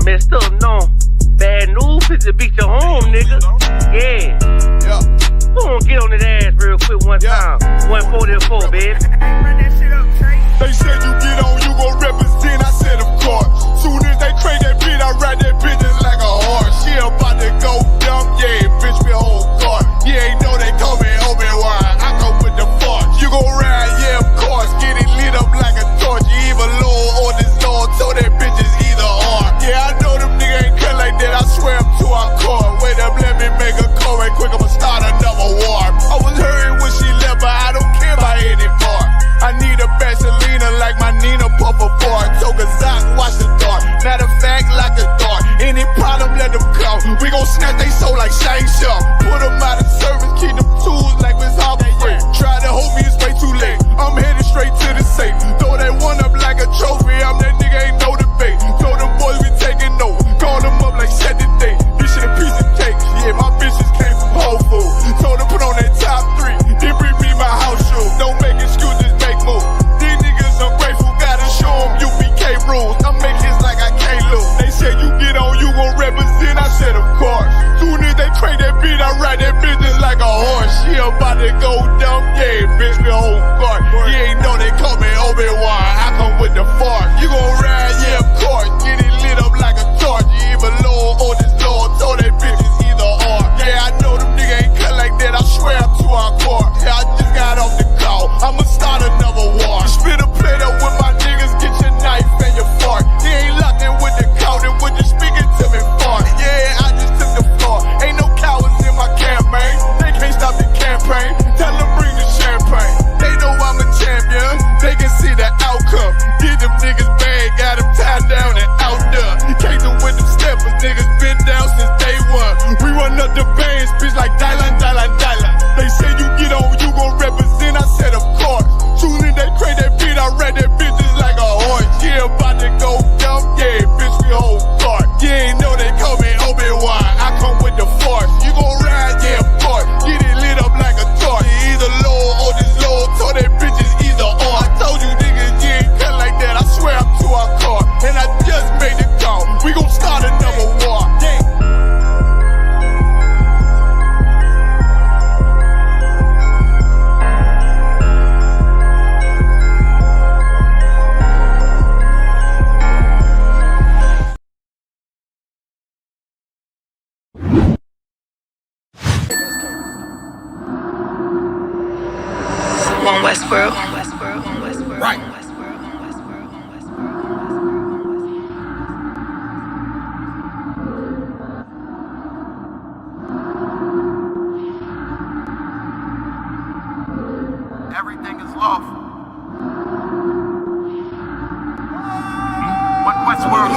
messed up, no. Bad news is to beat your home, nigga. Yeah. Who wanna get on that ass real quick one time? 144, baby. They said you get on, you gon' represent, I said of course. Soon as they crank that beat, I ride that bitch just like a horse. She about to go dumb, yeah, bitch me whole car. You ain't know they call me Obi-Wan, I come with the force. You gon' ride, yeah, of course, get it lit up like a torch. You even low or this Lord, so that bitch is either or. Yeah, I know them niggas ain't cut like that, I swear I'm to our core. Wait up, let me make a call right quick, I'ma start another war. I was hurting when she left, but I don't care about anymore. I need a Selena like my Nina Puffer bar. Took a Zoc, watch the dark. Matter of fact, like a dart. Any problem, let them come. We gon' snatch they soul like Shang Tsung. Put them out of service, keep them tools like it's Harbor Freight. Try to hold me, it's way too late. I'm headed straight to the safe. Throw that one up like a trophy. I'm that nigga, ain't no debate. Told them boys we taking over. Call them up like set the date. This shit a piece of cake. Yeah, my bitches came from Whole Foods. Told them put on that top 3. Then bring me my house shoes. Don't make excuses, make moves. I'm grateful, gotta show them UPK rules. I make hits like I can't lose. They said you get on, you gon' represent, I said of course. Soon as they crank that beat, I ride that bitch just like a horse. She about to go dumb, yeah, bitch me whole guard. You ain't know they call me Obi-Wan, I come with the force. You gon' ride, yeah, of course. Get it lit up like a torch. You even low or this Lord, so that bitch is either or. Yeah, I know them niggas ain't cut like that, I swear I'm to our core. Yeah, I just got off the call, I'ma start another war. Spit a plate up with my niggas, get your knife and your fork. He ain't locked in with the count and when you speaking to me fart. Yeah, I just took the floor. Ain't no cowards in my campaign. They can't stop the campaign. Tell them bring the champagne. They know I'm a champion. They can see the outcome. Get them niggas bad, got them tied down and out there. Can't do with them steppers, niggas been down since day one. We run up the bands, bitch like Dylan. They say you get on, you gon' represent, I said of course. Soon as they crank that beat, I ride that bitch just like a horse. Yeah, about to go dumb, yeah, bitch we whole guard. You ain't know they call me Obi-Wan, I come with the force. You gon' ride, yeah, of course. Get it lit up like a torch. You either low or this low, so that bitch is either or. I told you niggas, you ain't cut like that, I swear I'm to our car. And I just made the call, we gon' start another war. Yeah. Westworld. Right. Everything is lawful. Westworld.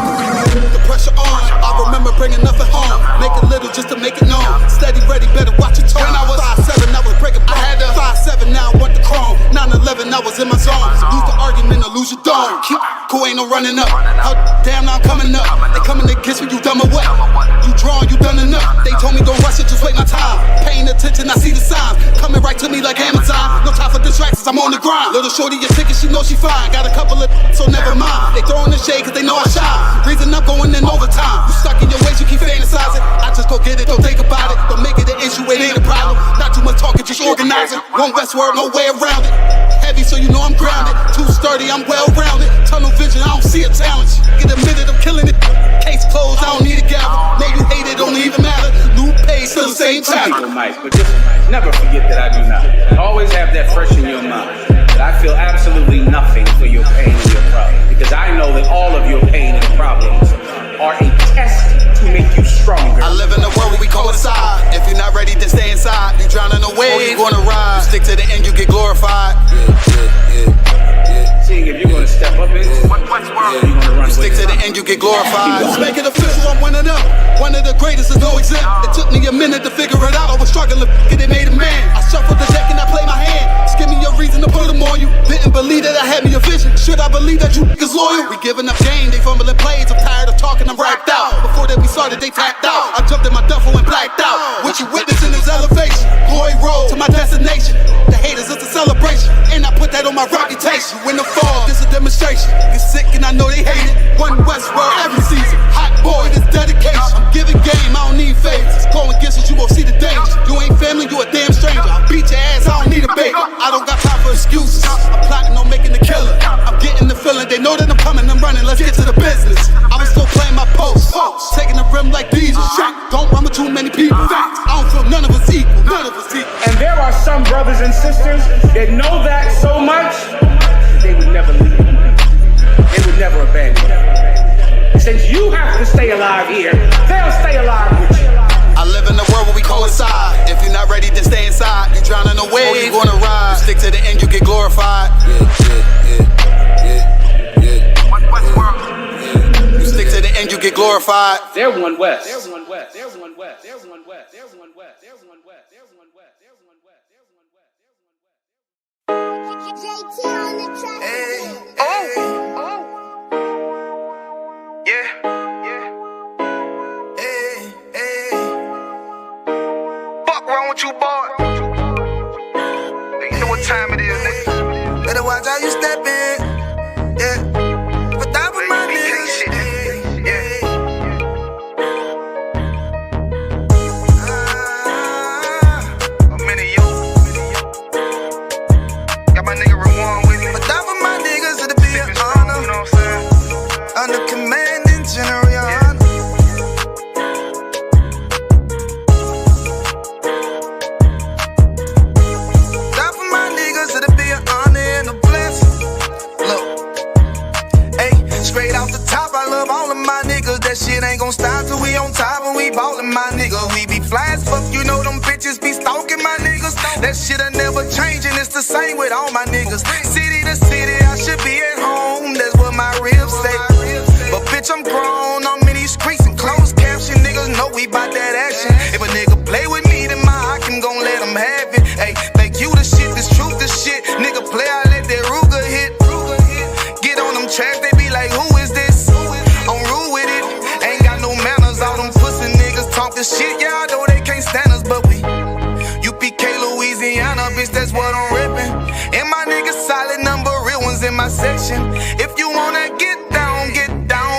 The pressure on. I remember bringing nothing home. Make it little just to make it known. Steady, ready, better watch your tone. When I was 5'7", I was breaking bones. I had to 5'7", now I want the chrome. 9'11", I was in my zone. Lose the argument or lose your dome. Keep cool, ain't no running up. Damn, now I'm coming up. They coming to kiss me, you dumb or what? You drawing, you done enough. They told me don't rush it, just wait my time. Paying attention, I see the signs. Coming right to me like Amazon. No time for distractions, I'm on the grind. Little shorty, your ticket, she know she fine. Got a couple of so never mind. They throwing the shade cause they know I shine. Reason I'm going in overtime. You stuck in your ways, you keep fantasizing. I just go get it, don't think about it. Don't make it an issue, it ain't a problem. Not too much talking, just organizing. One Westworld, no way around it. Heavy, so you know I'm grounded. Too sturdy, I'm well rounded. Tunnel vision, I don't see a challenge. Get a minute, I'm killing it. Case closed, I don't need a gavel. Know you hate it, don't even matter. New page, still the same time. But just never forget that I do not. Always have that fresh in your mind. That I feel absolutely nothing for your pain and your problem. Because I know that all of your pain and problems are a test to make you stronger. I live in a world where we coincide. If you're not ready to stay inside, you drowning away, or you gonna ride. You stick to the end, you get glorified. Seeing if you're gonna step up into Westworld, you're gonna run. You stick to the end, you get glorified. Let's make it official, I'm winning up. One of the greatest is no exempt. It took me a minute to figure it out. I was struggling, get it made a man. I shuffled the deck and I played my hand. Just give me a reason to put them on you. Didn't believe that I had me a vision. Should I believe that you niggas loyal? We giving up game, they fumbling plays. I'm tired of talking, I'm racked out. Before that we started, they tapped out. I jumped in my duffel and blacked out. What you witnessing is elevation. Glory road to my destination. The haters, it's a celebration. And I put that on my reputation. When the fall, this a demonstration. Get sick and I know they hate it. One Westworld every season. Hot boy, to the business. I was still playing my post, taking the rim like Jesus. Don't run with too many people. I don't feel none of us equal. And there are some brothers and sisters that know that so much, they would never leave. They would never abandon you. Since you have to stay alive here, they'll stay alive with you. I live in a world where we coincide. If you're not ready, then stay inside. You drown in a wave, or you gonna ride. You stick to the end, you get glorified. You stick to the end, you get glorified. They're one West. They're one West. They're one West. They're one West. They're one West. They're one West. They're one West. They're one West. They're one West. JT on the track. Fuck wrong with you, boy? You know what time it is, nigga. Better watch how you step in. Yeah. But that was my niggas. A minute, yo. Got my nigga Rewan with me. But that was my niggas, it'll be an honor. You know what I'm saying? Under commanding general, your honor. That for my niggas, it'll be an honor and a blessing. Look, hey, straight off the top, I love all of my niggas. That shit ain't gon' stop till we on top and we ballin', my nigga. We be fly as fuck, you know them bitches be stalking my niggas. That shit'll never change and it's the same with all my niggas. City to city, I should be at home, that's what my ribs say. But bitch, I'm grown, I'm in these streets and closed caption. Niggas know we bout that action. If a nigga play with me, then my Hakim gon' let him have it. Hey, think you the shit, this truth the shit. Nigga play, I let that Ruger hit. Get on them tracks, they be like, who is this? I'm rude with it, ain't got no manners. All them pussy niggas talk the shit, yeah, I know they can't stand us, but we UPK Louisiana, bitch, that's what I'm rippin'. And my niggas solid, number real ones in my section. If you wanna get down,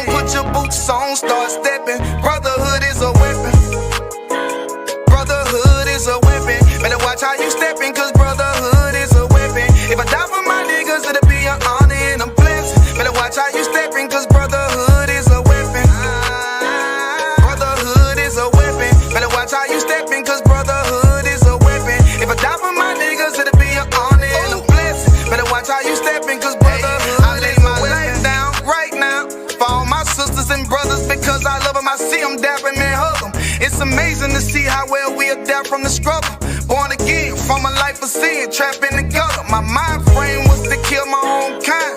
put your boots on, start steppin'. Brotherhood is a weapon. Brotherhood is a weapon. Better watch how you steppin', cause brotherhood is a weapon. If I die for my niggas, it'll be an honor and a blessing. Better watch how you steppin', cause brotherhood is a weapon. Brotherhood is a weapon. Better watch how you steppin', cause brotherhood is a weapon. If I die for my niggas, it'll be an honor and a blessing. Better watch how you steppin', cause brotherhood I lay my life down right now for all my sisters and brothers, because I love them. I see them dapping and hug them. It's amazing to see how well we adapt from the struggle. Born again from a life of sin, trapping together. My mind frame was to kill my own kind.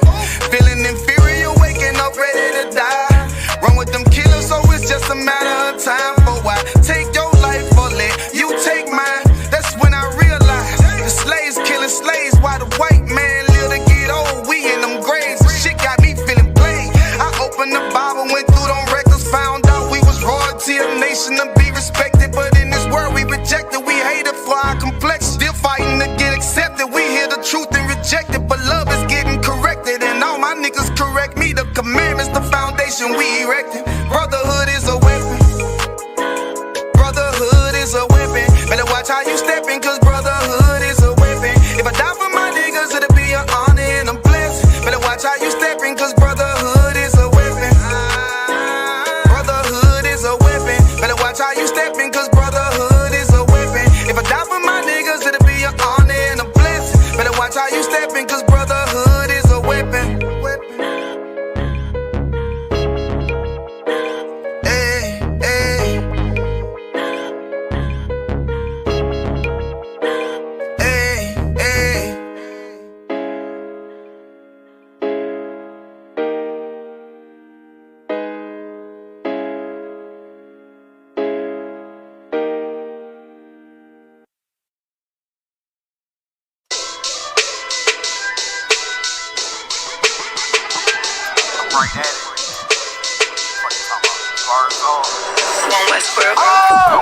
Feeling inferior, waking up ready to die. Run with them killers, so it's just a matter of time. For why take your life or let you take mine? That's when I realized the slaves killing slaves while the white man live to get old. We in them graves, the shit got me feeling played. I opened the Bible, went through them records, found out we was royalty, a nation to be respected. But in this world we rejected, we hated for our complexion. Still fighting to get accepted, we hear the truth and reject it. But love is getting corrected, and all my niggas correct me. The commandments, the foundation we erected. Brotherhood is a weapon. Brotherhood is a weapon. Better watch how you steppin', cause brotherhood is a weapon. If I die for my niggas, it'll be an honor and a blessing. Better watch how you steppin', cause brotherhood is a weapon. Brotherhood is a weapon. Better watch how you steppin', cause brotherhood is a weapon. If I die for my niggas, it'll be an honor and a blessing. Better watch how you steppin', cause brotherhood is a weapon. Hey.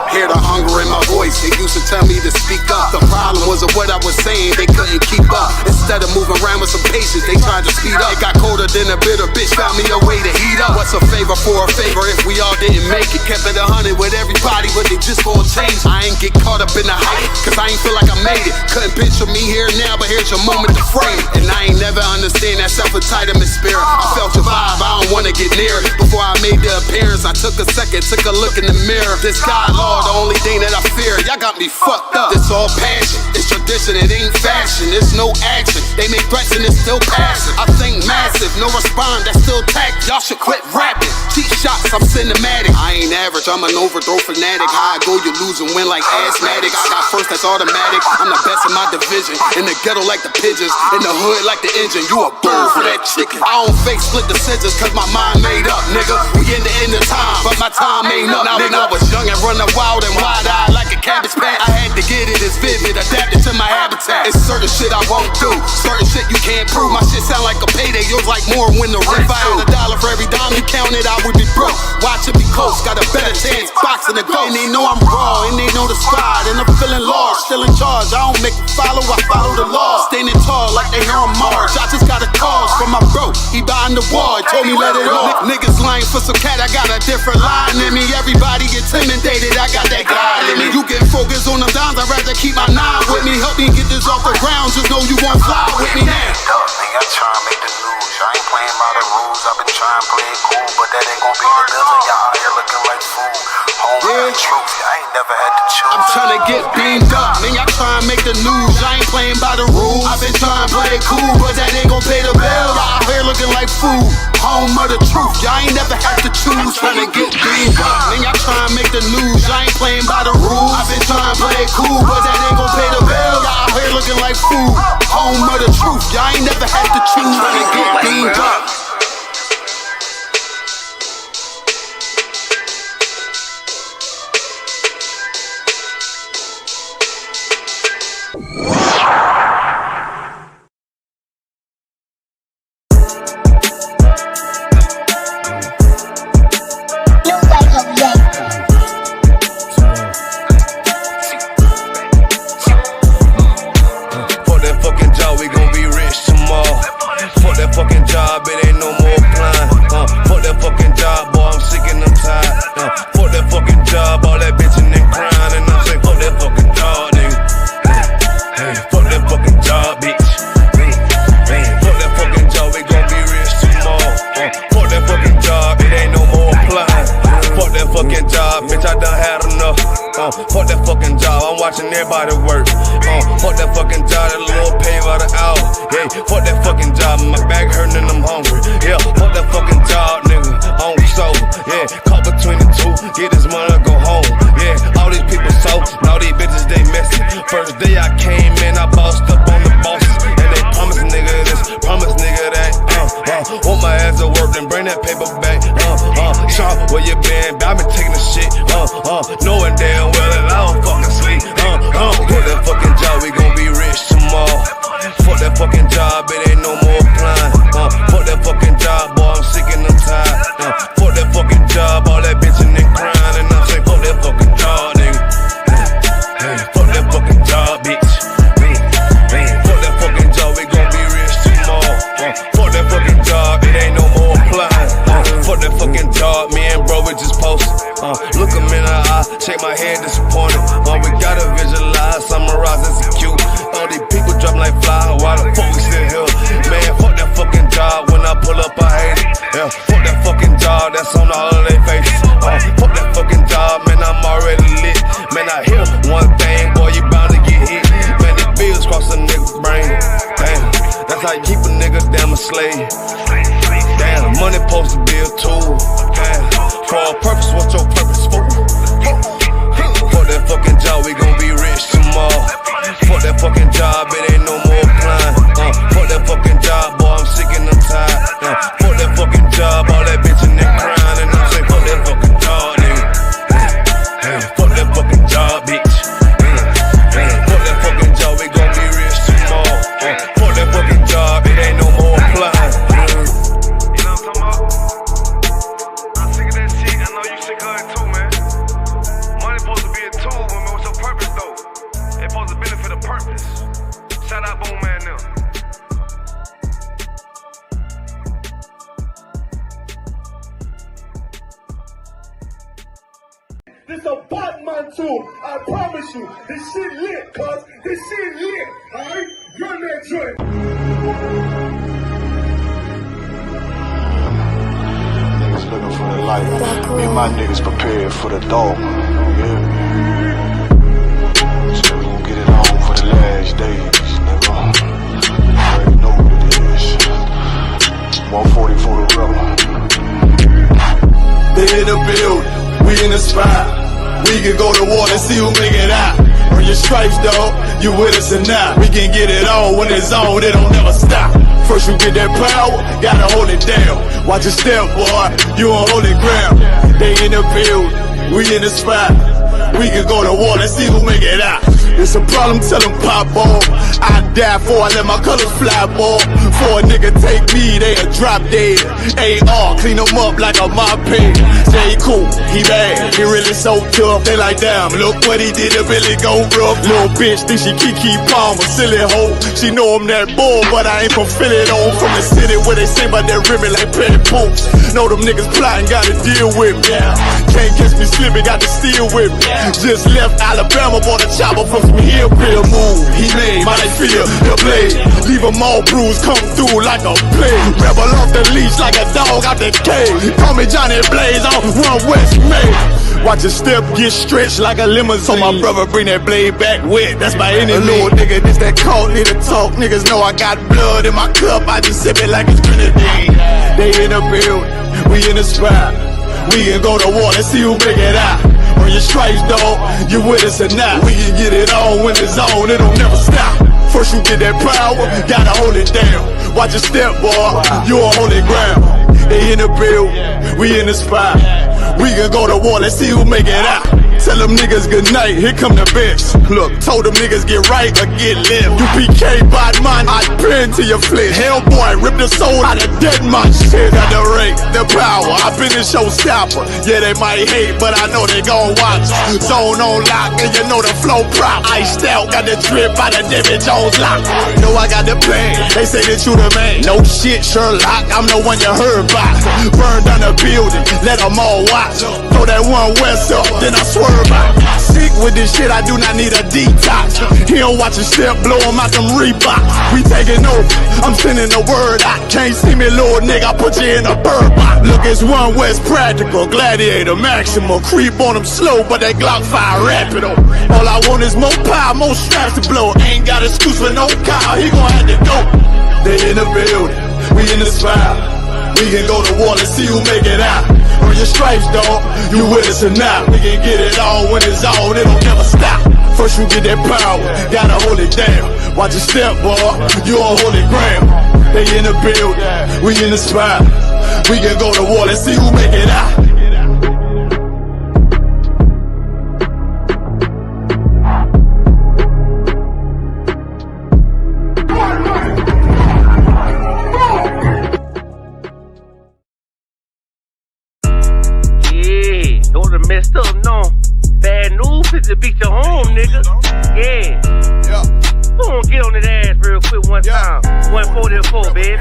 Hear the hunger in my voice, they used to tell me to speak up. The problem wasn't what I was saying, they couldn't keep up. Instead of moving around with some patience, they tried to speed up. It got colder than a bitter bitch, found me a way to heat up. What's a favor for a favor if we all didn't make it? Kept it 100 with everybody, but they just gon' change. I ain't get caught up in the hype, cause I ain't feel like I made it. Couldn't picture me here now, but here's your moment to frame it. And I ain't never understand that self-entitlement spirit. I felt your vibe, I don't wanna get near it. Before I made the appearance, I took a second, took a look in the mirror. This God, Lord, the only thing that I fear. Y'all got me fucked up. It's all passion, it's tradition, it ain't fashion. It's no action, they make threats and it's still passing. I think massive, no respond, that's still tact. Y'all should quit rapping. Cheap shots, I'm cinematic. I ain't average, I'm an overthrow fanatic. How I go, you lose and win like asthmatic. I got first, that's automatic. I'm the best in my division. In the ghetto like the pigeons, in the hood like the engine. You a bird for that chicken. I don't fake split decisions cause my mind made up, nigga. We in the end of time, but my time ain't up. Now when I was young and running wild and wide-eyed like a cabbage patch, I had to get it as vivid, adapted to my habitat. It's certain shit I won't do, certain shit you can't prove. My shit sound like a payday, yours like more when the rent. If I had $1 for every dime you counted, I would be broke. Watch it be close, got a better chance boxing the goal. And they know I'm raw, and they know the squad, and I'm feeling large, still in charge. I don't make it follow, I follow the law. Standing tall like they here on Mars. I just got a call from my bro, he behind the wall, told me let it off. Niggas lying for some cat, I got a different line in me. Everybody intimidated, I got that guy in me. You get focused on them dimes, I'd rather keep my nine with me. Help me get this off the ground, just know you won't fly with me now. I try to make the news, I ain't playing by the rules. I've been trying to play it cool, but that ain't gon' be the building. Y'all out here looking like fool. Home the truth, I ain't never had to choose. I'm trying to get beamed up, man, y'all trying to make the news. I ain't playing by the rules. I've been trying to play it cool, but that ain't gon' pay the bill. Y'all out here looking like fool. Home of the truth, y'all ain't never had to choose. Trying to get beamed up, man, y'all trying to make the news. I ain't playing by the rules. I've been trying to play it cool, but that ain't gon' pay the bill. Y'all out here looking like fool. Home of the truth, y'all ain't never had to choose. Trying to get beamed up. Fuck that fucking job, I'm watching everybody work. Fuck that fucking job, that little pay by the hour. Yeah, fuck that fucking job, my back hurting and I'm hungry. Yeah, fuck that fucking job, nigga, on soul. Yeah, caught between the two, get this money, go home. Yeah, all these people so, all these bitches they messy. First day I came in, I bossed up on the bosses, and they promised nigga this, promised nigga that. Want my ass to work, then bring that paper back. Sean, where you been? I been taking the shit. Knowing damn well that I don't fucking sleep. Fuck that fucking job, we gon' be rich tomorrow. Fuck that fucking job, it ain't no more applying. Fuck that fucking job, boy, I'm sick and I'm tired. Fuck that fucking job, all that bitchin' and crying, and I'm saying fuck that fucking job, nigga. Fuck that fucking job, bitch. Fuck that fucking job, we gon' be rich tomorrow. Fuck that fucking job, it ain't no more applying. Fuck that fucking job, me and bro, we just posted. Look him in the eye, shake my head disappointed. We gotta visualize, summarize, execute. All these people drop like fly, why the fuck we still here? Man, fuck that fucking job, when I pull up I hate it. Yeah, fuck that fucking job, that's on all of their faces. Fuck that fucking job, man, I'm already lit. Man, I hear one thing, boy, you bound to get hit. Man, these bills cross a nigga's brain. Damn, that's how you keep a nigga damn a slave. Damn, money supposed to be a tool. Damn, for a purpose, what's your purpose for? Fuck that fucking job, we gon' be rich tomorrow. Fuck that fucking job, it ain't no more applying. Fuck that fucking job, boy, I'm sick and I'm tired. Fuck that fucking job, all that bitchin' and crying, and I'm saying fuck that fucking job, nigga. Fuck that fucking job, bitch. Fuck that fucking job, we gon' be rich tomorrow. Fuck that fucking job, it ain't no more applying. You know what I'm talking about? This a Batman tune. I promise you. This shit lit, cuz. This shit lit. Alright? Run that joint. Niggas looking for the light. Me and my niggas prepared for the dog. Yeah. So we gon' get it on for the last days, nigga. You already know what it is. 140 for the rebel. They in the building, we in the spot. We can go to war and see who make it out. Earn your stripes, dog, you with us or not. We can get it on when it's on, it don't never stop. First you get that power, gotta hold it down. Watch your step, boy, you on holy ground. They in the building, we in the spot. We can go to war and see who make it out. It's a problem, tell them pop off. I die for, I let my colors fly, boy. For a nigga take me, they a drop dead. AR, clean them up like a mop head. Say he cool, he bad, he really so tough. They like, damn, look what he did to Billy go rough. Little bitch think she Kiki Palmer, silly hoe. She know I'm that bull, but I ain't from Philly though. From the city where they say about that ribbon like Penny Poops. Know them niggas plotting, gotta deal with me. Can't catch me slipping, got to steal with me. Just left Alabama, bought a chopper from some hillbilly move. He made my they feel the blade. Leave them all bruised, come through like a plague. Rebel off the leash like a dog out the cage. Call me Johnny Blaze on One West May. Watch your step get stretched like a limousine. So my brother bring that blade back wet, that's my enemy. Little nigga, this that cult, need to talk. Niggas know I got blood in my cup, I just sip it like it's grenadine. They in the building, we in the spot. We can go to war and see who make it out. Earn your stripes, dog, you with us or not. We can get it on when it's on, it'll never stop. First you get that power, gotta hold it down. Watch your step, boy, you on holy ground. They in the building, we in the spot. We can go to war, let's see who make it out. Tell them niggas good night, here come the bitch. Look, told them niggas get right or get left. UPK Brotherhood, I pin to your flesh. Hellboy, rip the soul out of dead man. Shit, got the rate, the power, I been the showstopper. Yeah, they might hate, but I know they gon' watch. Zone on lock, and you know the flow prop. Iced out, got the drip out of David Jones lock. Know I got the plan, they say that you the man. No shit, Sherlock, I'm the one you heard about. Burn down the building, let them all watch. Throw that One West up, then I swear. Sick with this shit, I do not need a detox. He don't watch a step, blow him out them Reeboks. We taking over, I'm sending the word out. Can't see me, little nigga, I put you in a bird box. Look, it's One West practical, gladiator, maximal. Creep on them slow, but that Glock fire rapido. All I want is more power, more straps to blow. Ain't got excuse for no car, he gon' have to go. They in the building, we in the spot. We can go to war and see who make it out. Earn your stripes, dog, you with us or not. We can get it on when it's on, it don't never stop. First you get that power, gotta hold it down. Watch your step, boy, you on holy ground. They in the building, we in the spot. We can go to war, let's see who make it out. Messed up, no. Bad news is to beat your home, nigga. Yeah. Who gon' get on that ass real quick one time? 144, baby.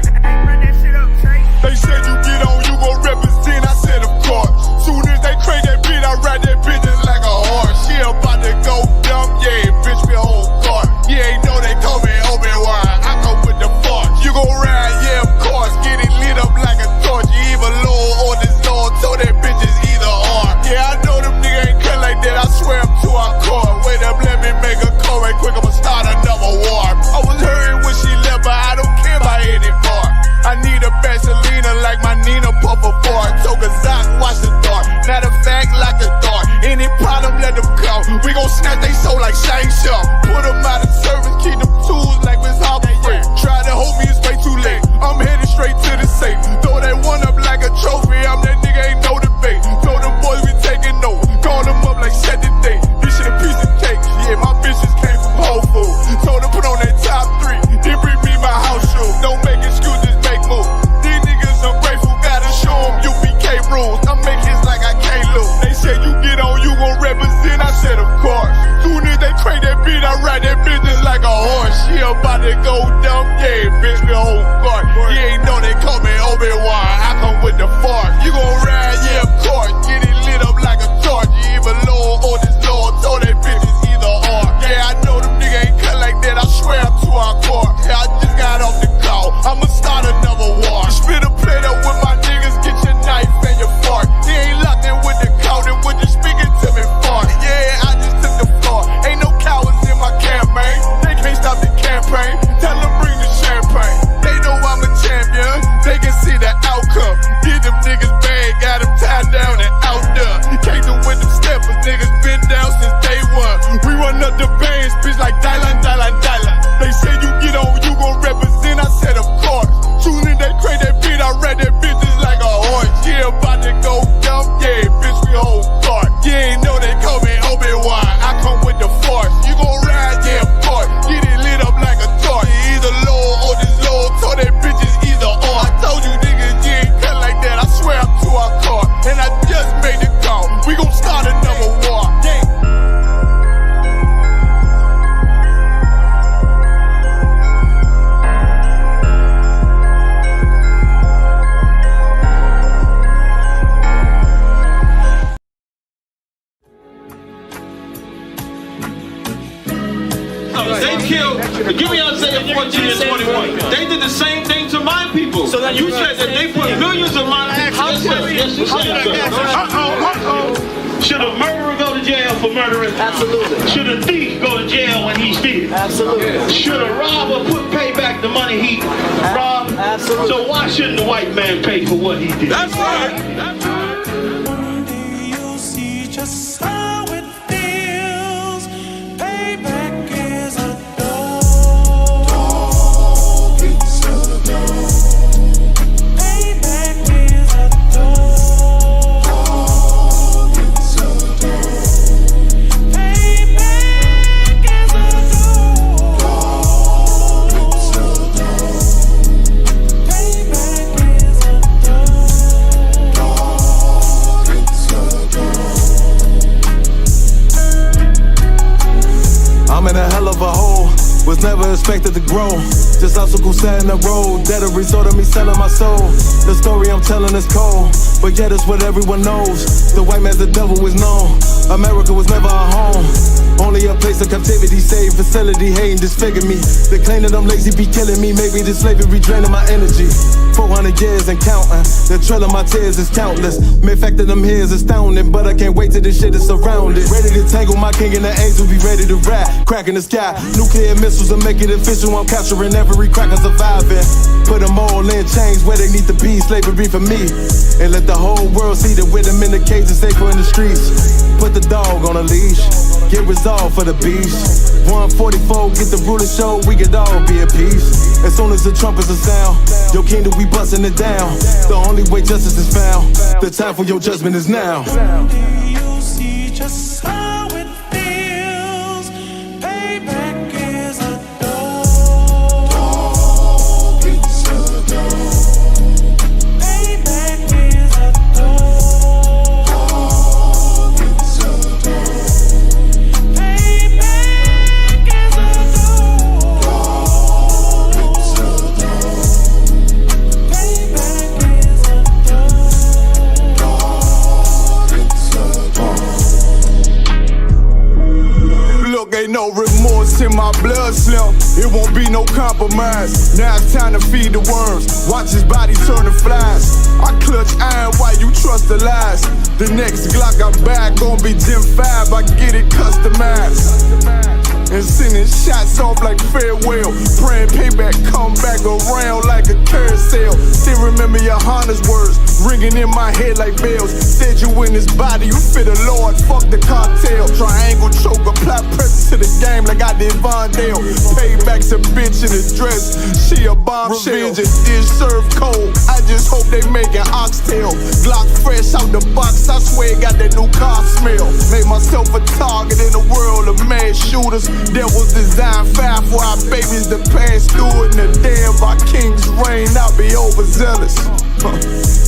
They said you get on, you gon' represent, I said of course. Soon as they crank that beat, I ride that bitch just like a horse. She about to go dumb, yeah, bitch, me a whole car. You ain't know they call me Obi-Wan, I come with the force. You gon' ride, yeah, of course, get it lit up like a torch. You even low on this Lord, so that bitch is either or. Yeah, I know them niggas ain't cut like that, I swear I'm to our core. Wait up, let me make a call right quick, I'ma start another war. I was hurting when she left, but I don't care about anymore. I need a Vaselina like my Nina Puffer bar. Took a Zoc, watch the dark. Matter of fact, like a dart. Any problem, let them come. We gon' snatch they soul like Shang Tsung. Put them out of service, keep them tools like Miss Hopper Free. Try to hold me, it's way too late. I'm headed straight to the safe. Throw that one up like a trophy. I'm that nigga, ain't no debate. Throw them boys, we taking over. Call them up like set the date. This shit a piece of cake. Yeah, my bitches came from Whole Foods. Told them put on that top 3. Then bring me my house shoes. Don't make excuses, make moves. These niggas ungrateful, gotta show them UPK rules. I make hits like I can't lose. They said you get on, you gon' represent. I said of course. Soon as they crank that beat, I ride that business like a horse. She about to go dumb, yeah, bitch, me a whole guard. You ain't know they call me Obi-Wan, I come with the force. You gon' ride, yeah, of course. Get it lit up like a torch. You even low Give me Isaiah 14 and 21. They did the same thing to my people. So then you said that they put millions of my actions. Yes, you said so. Should a murderer go to jail for murdering? Absolutely. Should a thief go to jail when he steals? Absolutely. Should a robber pay back the money he robbed? Absolutely. So why shouldn't the white man pay for what he did? That's right. That's right. One day you'll see just how it feels. Payback is a dog. It's a dog. Payback is a dog. I'm in a hell of a hole, was never expected to grow. Just obstacles set in the road, that a result of me selling my soul. The story I'm telling is cold, but yet it's what everyone knows. The white man's the devil is known. America was never our home, only a place of captivity, save facility, hating disfigure me. They claim that I'm lazy, be killing me. Maybe this slavery draining my energy. 400 years and counting, the trail of my tears is countless. Main fact that I'm here is astounding, but I can't wait till this shit is surrounded. Ready to tangle my king and the angels, be ready to rap. Cracking the sky, nuclear missiles will make it official. I'm capturing every cracker surviving. Put them all in chains where they need to be, slavery for me. And let the whole world see that with them in the cage and safer in the streets. Put the dog on a leash, get resolved for the beast. 144, get the ruler show, we could all be at peace. As soon as the trumpets are sound, your kingdom we busting it down. The only way justice is found, the time for your judgment is now. You'll see just how it feels. Payback is a dog. It's a dog. Payback is a dog. It's a dog. Payback is a dog. It's a dog. Payback is a dog. It's a dog. Look, ain't no remorse in my blood slim. It won't be no compromise. Now it's time to feed the worms. Watch his body turn to flies. I clutch iron while you trust the lies. The next Glock I'm back gon' be Gen 5. I get it customized. And sending shots off like farewell. Praying payback come back around like a carousel. Still remember your Honda's words ringing in my head like bells. Said you in this body, you fit a Lord, fuck the cartel. Triangle choke, apply pressure to the game like I did Von Dale. Payback's a bitch in a dress, she a bombshell. Revenge is served cold, I just hope they making oxtail. Glock fresh out the box, I swear it got that new car smell. Made myself a target in a world of mad shooters. That was designed fire for our babies to pass through. In the day of our king's reign, I'll be overzealous.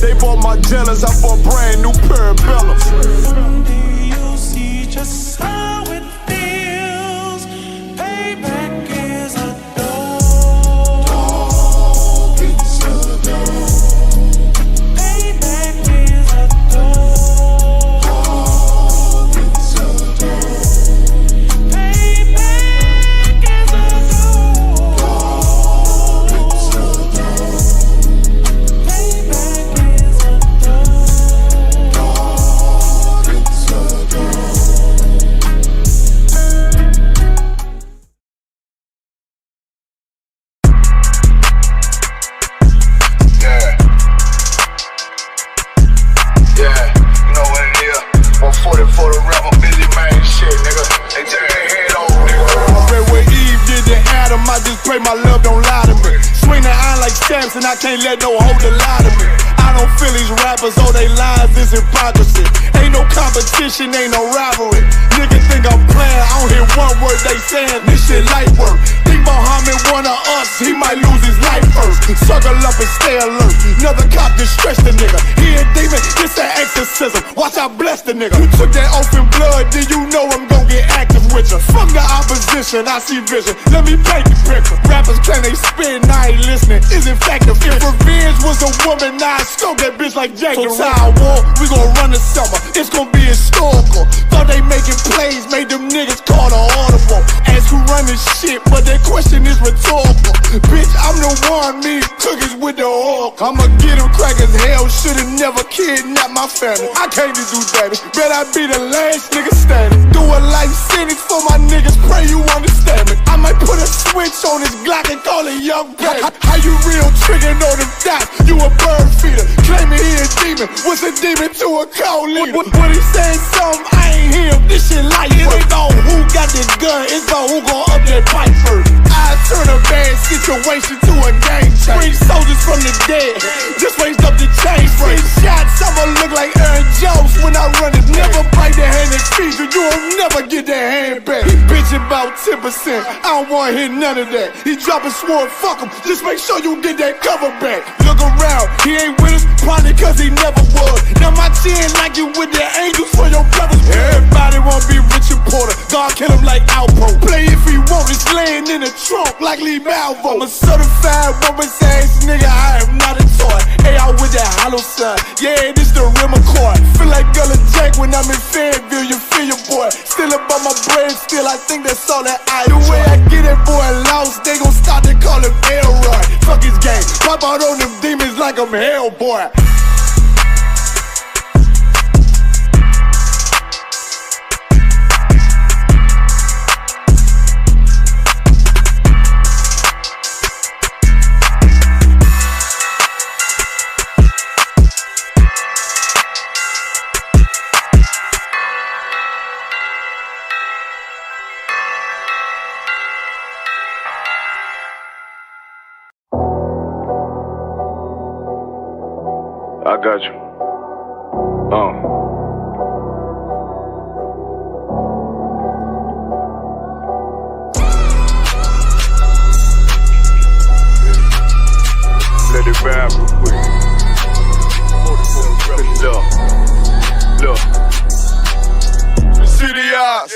They bought my jealous, I bought brand new parabellums. Someday you'll see just how it feels. Payback is a dog. It's a dog. Payback is a dog. It's a dog. Payback is a dog. It's a dog. Payback is a dog. It's a dog. Yeah, you know what it is. 140 for the rebel, busy man shit, nigga. They take their head over, nigga. I bet when Eve did to Adam, I just pray my love don't lie to me. Swing the iron like stamps and I can't let no holder lie to me. I don't feel these rappers, oh they lies, this hypocrisy. Ain't no competition, ain't no rivalry. Niggas think I'm playing, I don't hear one word they saying, this shit light work. Think Muhammad one of us, he might lose his life first. Circle up and stay alert, another cop just stretch the nigga. He a demon, this an exorcism, watch I bless the nigga. You took that oath in blood, then you know I'm gon' get active with you. Fuck the opposition, I see vision, let me paint the picture. Rappers claim they spit and I ain't listening, is effective. If revenge was a woman, now I stroke that bitch like Jackie. So Tower War, we gon' run the summer, it's gon' be historical. Thought they making plays, made them niggas call the audible. Ask who run this shit, but their question I'ma get him crack as hell, should've never kidnapped my family. I came to do that, bet I be the last nigga standing. Do a life sentence for my niggas, pray you understand me. I might put a switch on this Glock and call it young baby. How you real trigger know them dots? You a bird feeder, claiming he a demon. What's a demon to a cold leader? What he saying something, I ain't hear him. This shit like it ain't about who got the gun, it's about who gon' up that pipe first. I turn a bad situation to a game changer. Bring soldiers from the dead, just raised up the chain. 6 shots, I'ma look like Aaron Jones when I run it. Never bite the hand that feeds you, you'll never get that hand back. He bitchin' about 10%, I don't wanna hear none of that. He dropping sword, fuck him, just make sure you get that cover back. Look around, he ain't with us, probably cause he never was. Now my chin like you with the angels for your brothers. Everybody wanna be Richard Porter, God kill him like Alpo. Play if he want, it's laying in the trunk like Lee Malvo. I'm a certified woman's ass nigga, I am not a toy. Hey, out with that hollow sign, yeah, this the real McCoy. Feel like Gullah Jack when I'm in Fayetteville, you feel your boy. Still about my brain, still I think that's all that I do. The way I get that boy lost, they gon' start to call him Elroy. Fuck his game, pop out on them demons like I'm Hellboy. I got you. Let it ride real quick. Look. The city eyes.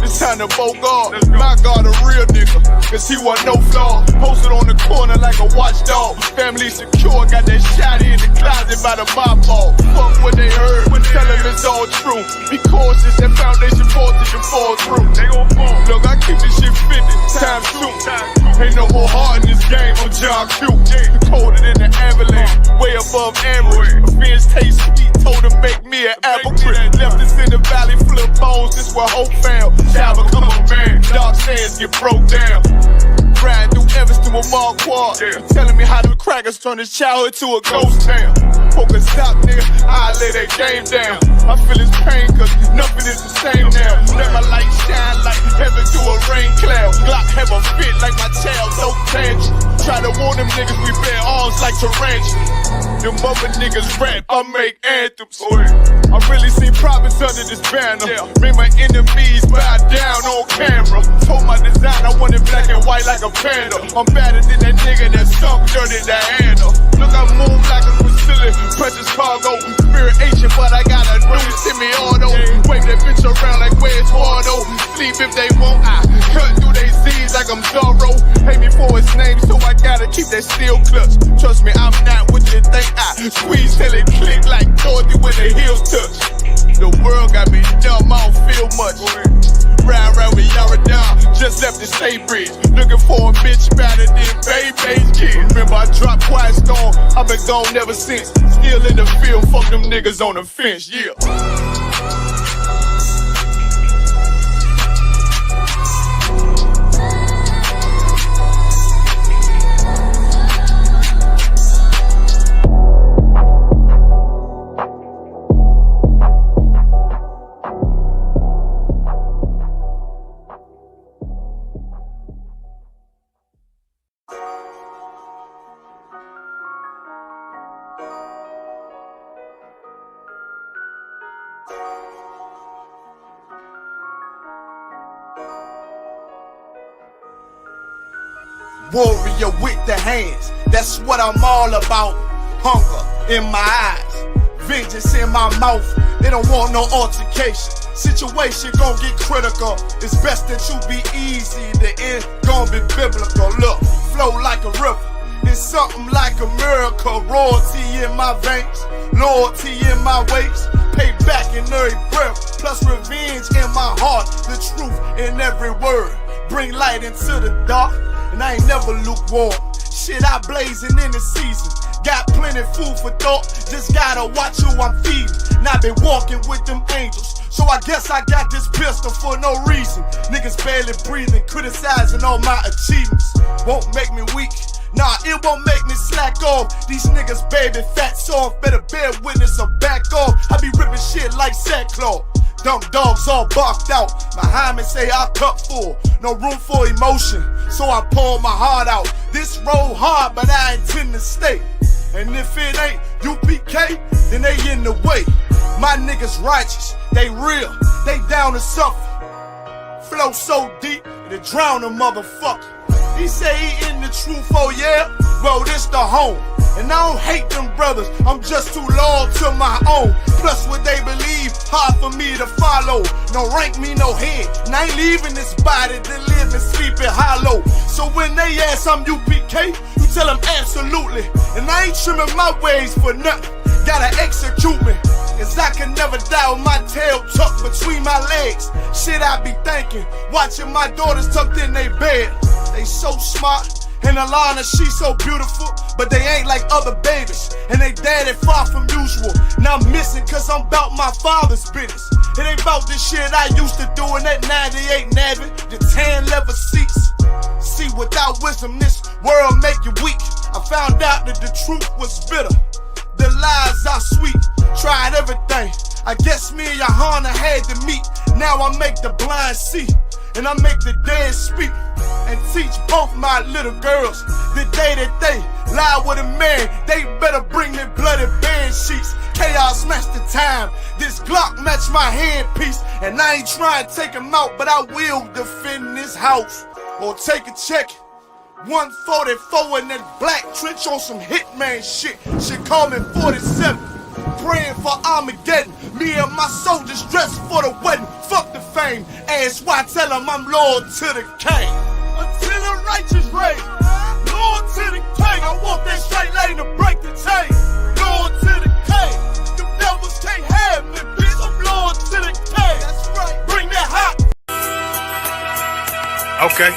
It's time to Bogart. My God, a real nigga, cause he wasn't no flaw. Posted on the corner like a watchdog. Family secure, got that shot in the closet by the mob ball. Fuck what they heard, tell them it's all true. Be cautious, that foundation voltage and fall through. They gon' fall. Look, I keep this shit 50, time shoot. Ain't no more heart in this game, I'm John Q. Colder than the avalanche, way above average. A fiend's taste sweet, told him make me an apple crisp. Left us in the valley full of bones, this where hope found. Child become a man, dark sands get broke down. Riding through Evanston with Mark Quad, telling me how the crackers turn his childhood to a ghost town. Poke a stop, nigga, I lay that game down. I feel his pain, cause nothing is the same now. Let my light shine like heaven through a rain cloud. Glock have a fit like my child, so tangent. Try to warn them niggas, we bear arms like tarantulas. Them other niggas rap, I make anthems. I really seen prophets under this banner. Made my enemies bow down on camera. Told my design I wanted black and white like a panda. I'm better than that nigga that sunk dirty Diana. Look, I move like a Brazilian, precious cargo. Spirit ancient, but I got a new semi-auto. Wave that bitch around like where's Wardo. Sleep if they won't, I cut through they Z's like I'm Zorro. Hate me for his name, so I gotta keep that steel clutch. Trust me, I'm not what you think. I squeeze till it click like Dorothy when the heels touch. The world got me dumb, I don't feel much. Ride around with Yara down, just left the state bridge. Looking for a bitch better than Baby's kid. Remember I dropped Quiet Storm, I've been gone ever since. Still in the field, fuck them niggas on the fence, yeah. Warrior with the hands, that's what I'm all about. Hunger in my eyes, vengeance in my mouth. They don't want no altercation. Situation gon' get critical. It's best that you be easy. The end gon' be biblical. Look, flow like a river. It's something like a miracle. Royalty in my veins, loyalty in my ways. Pay back in every breath, plus revenge in my heart. The truth in every word. Bring light into the dark. And I ain't never lukewarm. Shit, I blazing in the season. Got plenty food for thought, just gotta watch who I'm feeding. Now been walking with them angels, so I guess I got this pistol for no reason. Niggas barely breathing, criticizing all my achievements. Won't make me weak, nah, it won't make me slack off. These niggas baby fat soft, better bear witness or back off. I be ripping shit like sackcloth. Dumb dogs all barked out. My hymen say I cup full, no room for emotion, so I pour my heart out. This road hard, but I intend to stay. And if it ain't UPK, then they in the way. My niggas righteous, they real, they down to suffer. Flow so deep, it drown a motherfucker. He say he in the truth, oh yeah? Well, this the home. And I don't hate them brothers, I'm just too loyal to my own. Plus what they believe, hard for me to follow. No rank me, no head, and I ain't leaving this body to live and sleep in hollow. So when they ask I'm UPK, you tell them absolutely. And I ain't trimming my ways for nothing, gotta execute me. Cause I can never die with my tail tucked between my legs. Shit I be thinking, watching my daughters tucked in their bed. They so smart, and Alana, she so beautiful, but they ain't like other babies, and they daddy far from usual. Now I'm missing cause I'm about my father's business. It ain't about this shit I used to do in that 98 Navy, the tan leather seats. See, without wisdom, this world make you weak. I found out that the truth was bitter, the lies are sweet. Tried everything, I guess me and Johanna had to meet. Now I make the blind see, and I make the dead speak. And teach both my little girls the day that they lie with a man, they better bring me bloody bed sheets. Chaos match the time, this Glock match my handpiece. And I ain't trying to take him out, but I will defend this house or take a check. 144 in that black trench on some hitman shit. She call me 47, praying for Armageddon. Me and my soldiers dressed for the wedding. Fuck the fame, ask why, tell them I'm loyal to the king. Until the righteous reign, loyal to the king. I want that straight lane to break the chain. Loyal to the king, them devils can't have me, bitch. I'm loyal to the king. That's right, bring that hot. Okay.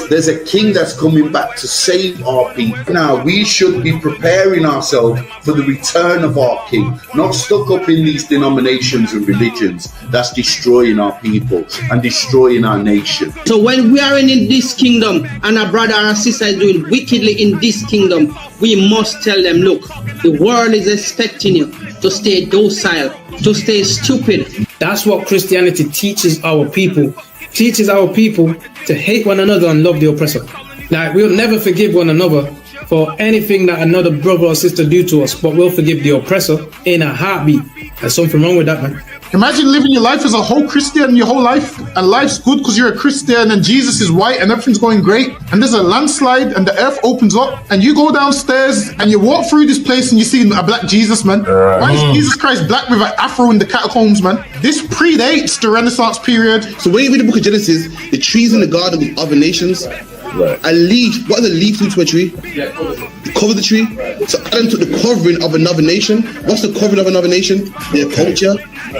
There's a king that's coming back to save our people. Now we should be preparing ourselves for the return of our king, not stuck up in these denominations and religions that's destroying our people and destroying our nation. So when we are in this kingdom and a brother or a sister is doing wickedly in this kingdom, we must tell them, look, the world is expecting you to stay docile, to stay stupid. That's what Christianity teaches our people. Teaches our people to hate one another and love the oppressor. Like, we'll never forgive one another for anything that another brother or sister do to us, but we'll forgive the oppressor in a heartbeat. There's something wrong with that, man. Imagine living your life as a whole Christian your whole life, and life's good because you're a Christian and Jesus is white and everything's going great, and there's a landslide and the earth opens up and you go downstairs and you walk through this place and you see a black Jesus, man. Why is Jesus Christ black with an afro in the catacombs, man? This predates the Renaissance period. So when you read the book of Genesis, the trees in the garden with other nations, a leaf, what is a leaf to a tree? Cover the tree. So Adam took the covering of another nation. What's the covering of another nation? Their culture.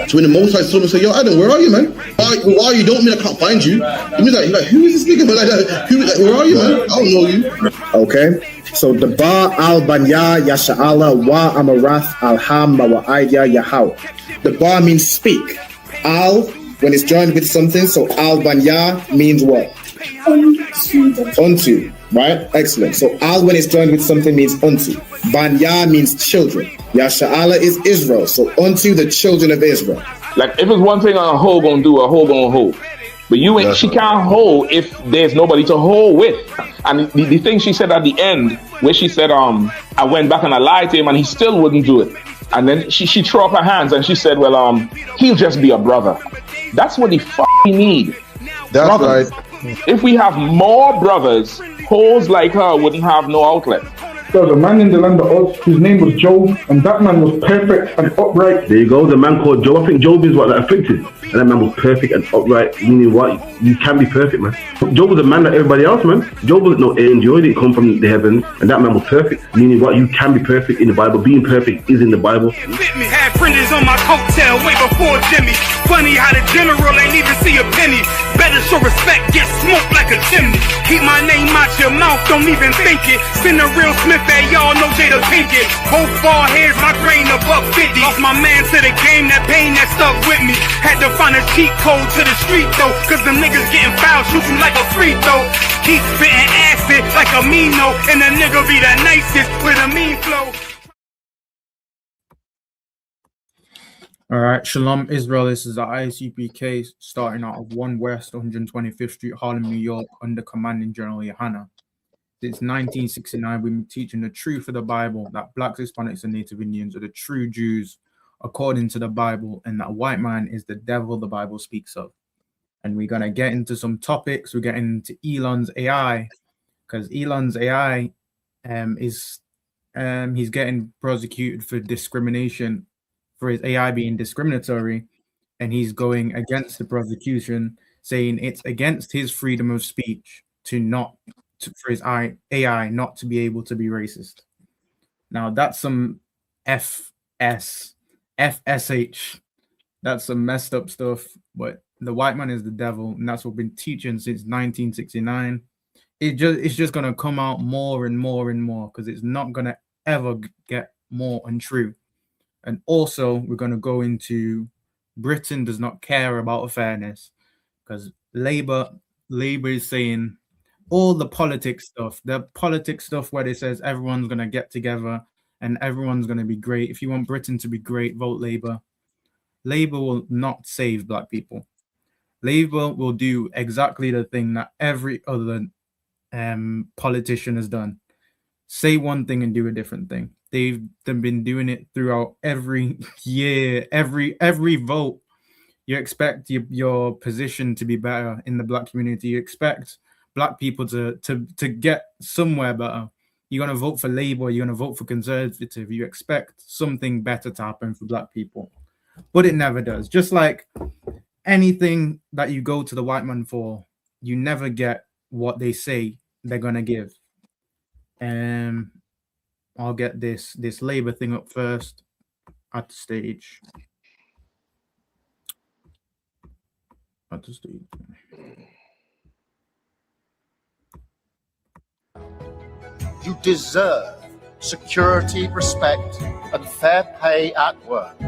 So when the Most High saw him, say, yo, Adam, where are you, man? Where are you? Don't mean I can't find you. You mean like who is this nigga? Like that? Where are you, man? I don't know you. Okay. So the Ba al Banya Yasha'ala wa Amarath al Ham wa Aidya Yahau. The Ba means speak. Al, when it's joined with something, so al Banya means what? Unto, right? Excellent. So al when it's joined with something means unto. Banya means children. Yasha'ala is Israel. So unto the children of Israel. Like if it's one thing a hoe gonna do, a hoe gonna hold. But you ain't, she can't hold if there's nobody to hold with. And the thing she said at the end, where she said, I went back and I lied to him and he still wouldn't do it. And then she threw up her hands and she said, well, he'll just be a brother. That's what he need. That's brothers. Right. If we have more brothers, hoes like her wouldn't have no outlet. There was a man in the land of Oz, his name was Job, and that man was perfect and upright. There you go, the man called Job. I think Job is what, that afflicted. And that man was perfect and upright, meaning what? You can be perfect, man. Job was a man like everybody else, man. Job was no angel, he didn't come from the heavens, and that man was perfect, meaning what? You can be perfect in the Bible. Being perfect is in the Bible. Had friends on my coattail way before Jimmy. Funny how the general ain't even see a penny. Better show respect, get smoked like a chimney. Keep my name out your mouth, don't even think it. Send a real Smith at y'all know Jada Pinkett. Both ball heads, my grain above 50. Lost my man to the game, that pain that stuck with me. Had to find a cheat code to the street though, cause them niggas getting fouled, shoot you like a free throw. Keep spitting acid like a Mino, and the nigga be the nicest with a mean flow. All right, Shalom Israel. This is the ISUPK starting out of 1 West 125th Street, Harlem, New York, under commanding General Yohana. Since 1969, we've been teaching the truth of the Bible, that blacks, Hispanics, and Native Indians are the true Jews according to the Bible, and that white man is the devil the Bible speaks of. And we're going to get into some topics. We're getting into Elon's AI, because Elon's AI he's getting prosecuted for discrimination, for his AI being discriminatory, and he's going against the prosecution, saying it's against his freedom of speech for his AI not to be able to be racist. Now that's some FSH. That's some messed up stuff, but the white man is the devil, and that's what we've been teaching since 1969. It's just gonna come out more and more and more, because it's not gonna ever get more untrue. And also, we're going to go into Britain does not care about fairness, because Labour is saying all the politics stuff where it says everyone's going to get together and everyone's going to be great. If you want Britain to be great, vote Labour. Labour will not save black people. Labour will do exactly the thing that every other politician has done. Say one thing and do a different thing. They've been doing it throughout every year, every vote. You expect your position to be better in the black community. You expect black people to get somewhere better. You're going to vote for Labour. You're going to vote for Conservative. You expect something better to happen for black people. But it never does. Just like anything that you go to the white man for, you never get what they say they're going to give. I'll get this Labour thing up first at the stage. You deserve security, respect, and fair pay at work.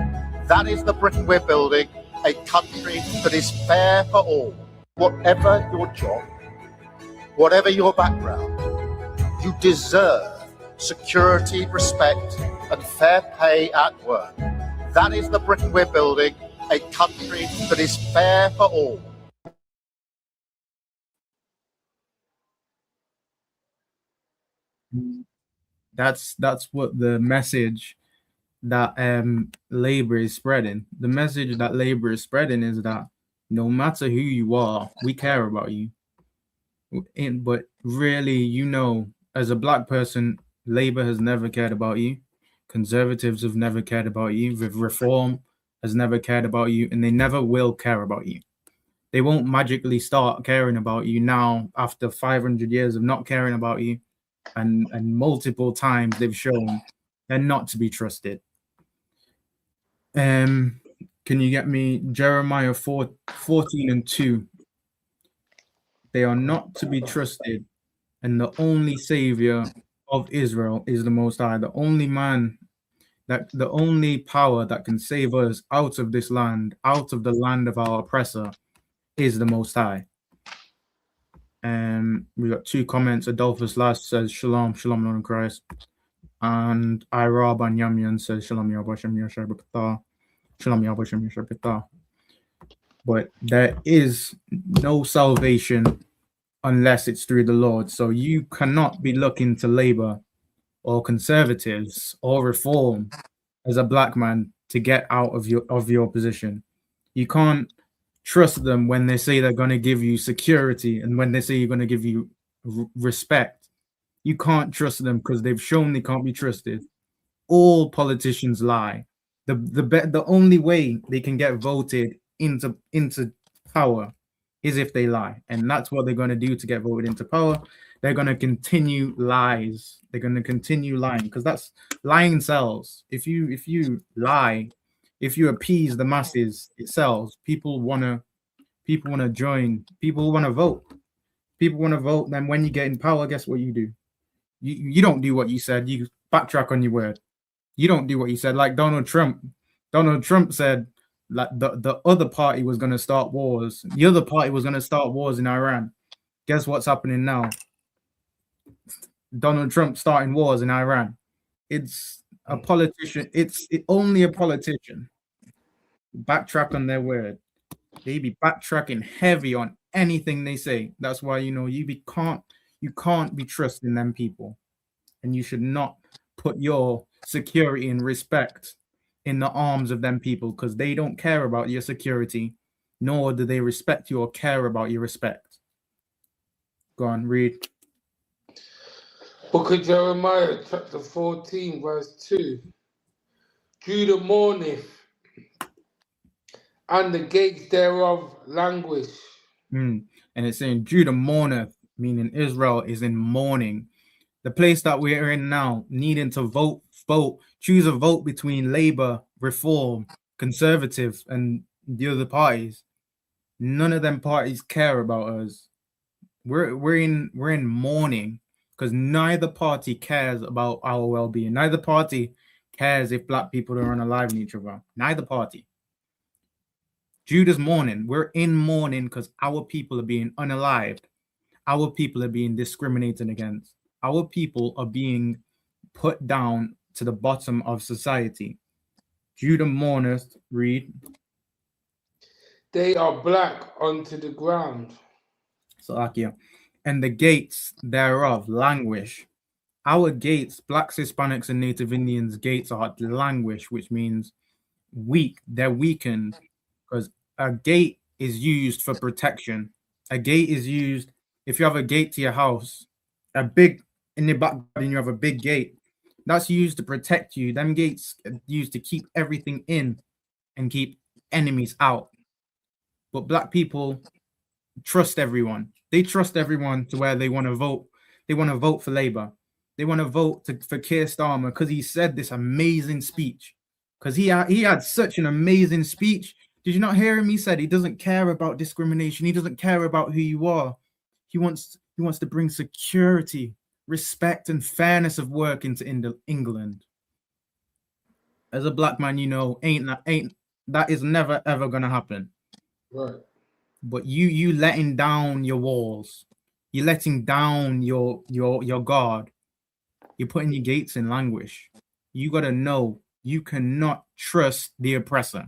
That is the Britain we're building, a country that is fair for all. Whatever your job, whatever your background, you deserve security, respect, and fair pay at work. That is the Britain we're building, a country that is fair for all. That's what the message that Labour is spreading. The message that Labour is spreading is that no matter who you are, we care about you. But really, as a black person, Labour has never cared about you. Conservatives have never cared about you. Reform has never cared about you, and they never will care about you. They won't magically start caring about you now after 500 years of not caring about you, and multiple times they've shown they're not to be trusted. Can you get me Jeremiah 14:2? They are not to be trusted, and the only savior of Israel is the Most High. The only power that can save us out of this land, out of the land of our oppressor, is the Most High. We got 2 comments. Adolphus Last says Shalom, Shalom Lord in Christ, and Ira Banyamian says Shalom Yabashem Yashabakata, Shalom Yabashem Yashabakata. But there is no salvation unless it's through the Lord. So you cannot be looking to Labour or Conservatives or Reform as a black man to get out of your position. You can't trust them when they say they're going to give you security and when they say you're going to give you respect. You can't trust them because they've shown they can't be trusted. All politicians lie. The only way they can get voted into power is if they lie, and that's what they're going to do to get voted into power. They're going to continue lies. They're going to continue lying because that's lying sells. If you lie, if you appease the masses, it sells. People want to join. People want to vote. People want to vote. Then when you get in power, guess what you do? You don't do what you said. You backtrack on your word. You don't do what you said. Like Donald Trump. Donald Trump said like the other party was going to start wars. The other party was going to start wars in Iran. Guess what's happening now? Donald Trump starting wars in Iran. It's a politician. It's only a politician. Backtrack on their word. They be backtracking heavy on anything they say. That's why you can't be trusting them people, and you should not put your security and respect in the arms of them people because they don't care about your security, nor do they respect you or care about your respect. Go on, read. Book of Jeremiah, chapter 14, verse 2. Judah mourneth, and the gates thereof languish. And it's saying Judah mourneth, meaning Israel is in mourning. The place that we're in now, needing to vote, choose a vote between Labour, Reform, Conservative, and the other parties. None of them parties care about us. We're in mourning because neither party cares about our well-being. Neither party cares if black people are unaliving each other. Neither party. Judah's mourning. We're in mourning because our people are being unalived. Our people are being discriminated against. Our people are being put down to the bottom of society. Judah mourneth, read. They are black unto the ground. Salakia. And the gates thereof languish. Our gates, blacks, Hispanics, and Native Indians' gates are languish, which means weak. They're weakened because a gate is used for protection. A gate is used if you have a gate to your house, in the back garden, you have a big gate. That's used to protect you. Them gates are used to keep everything in and keep enemies out. But black people trust everyone. They trust everyone to where they want to vote. They want to vote for Labour. They want to vote for Keir Starmer because he said this amazing speech. Because he had such an amazing speech. Did you not hear him? He said he doesn't care about discrimination. He doesn't care about who you are. He wants to bring security, respect, and fairness of work into England. As a black man, that is never ever gonna happen. Right. But you letting down your walls, you're letting down your guard, you're putting your gates in languish. You gotta know you cannot trust the oppressor,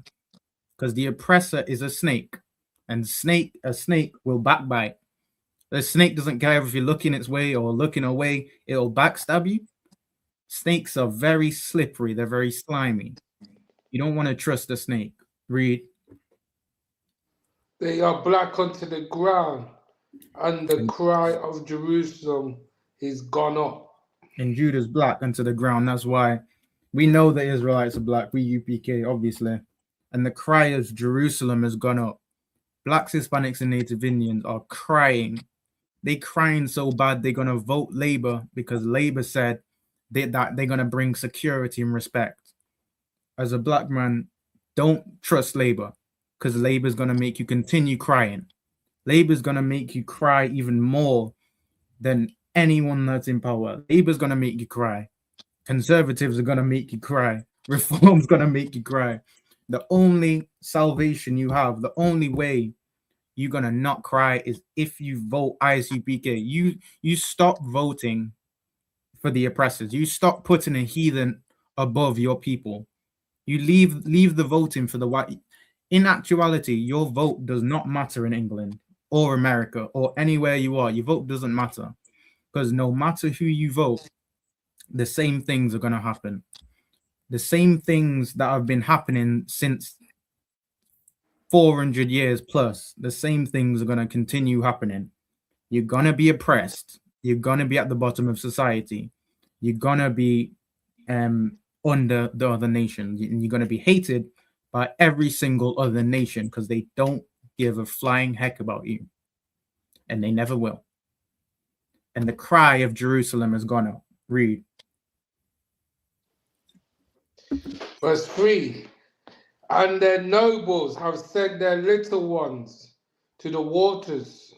because the oppressor is a snake, and a snake will backbite. The snake doesn't care if you're looking its way or looking away, it'll backstab you. Snakes are very slippery, they're very slimy. You don't want to trust a snake. Read. They are black unto the ground, and the cry of Jerusalem is gone up. And Judah's black unto the ground. That's why we know the Israelites are black. We UPK, obviously. And the cry of Jerusalem has gone up. Blacks, Hispanics, and Native Indians are crying. They crying so bad they're going to vote Labour because Labour said that they're going to bring security and respect. As a black man, don't trust Labour because Labour is going to make you continue crying. Labour is going to make you cry even more than anyone that's in power. Labour is going to make you cry. Conservatives are going to make you cry. Reform's going to make you cry. The only salvation you have, the only way you're going to not cry is if you vote ISUPK. You stop voting for the oppressors. You stop putting a heathen above your people. You leave the voting for the white. In actuality, your vote does not matter in England or America or anywhere you are. Your vote doesn't matter because no matter who you vote, the same things are going to happen. The same things that have been happening since 400 years plus, the same things are going to continue happening. You're going to be oppressed. You're going to be at the bottom of society. You're going to be under the other nations. You're going to be hated by every single other nation because they don't give a flying heck about you. And they never will. And the cry of Jerusalem has gone up. Read. Verse 3. And their nobles have sent their little ones to the waters.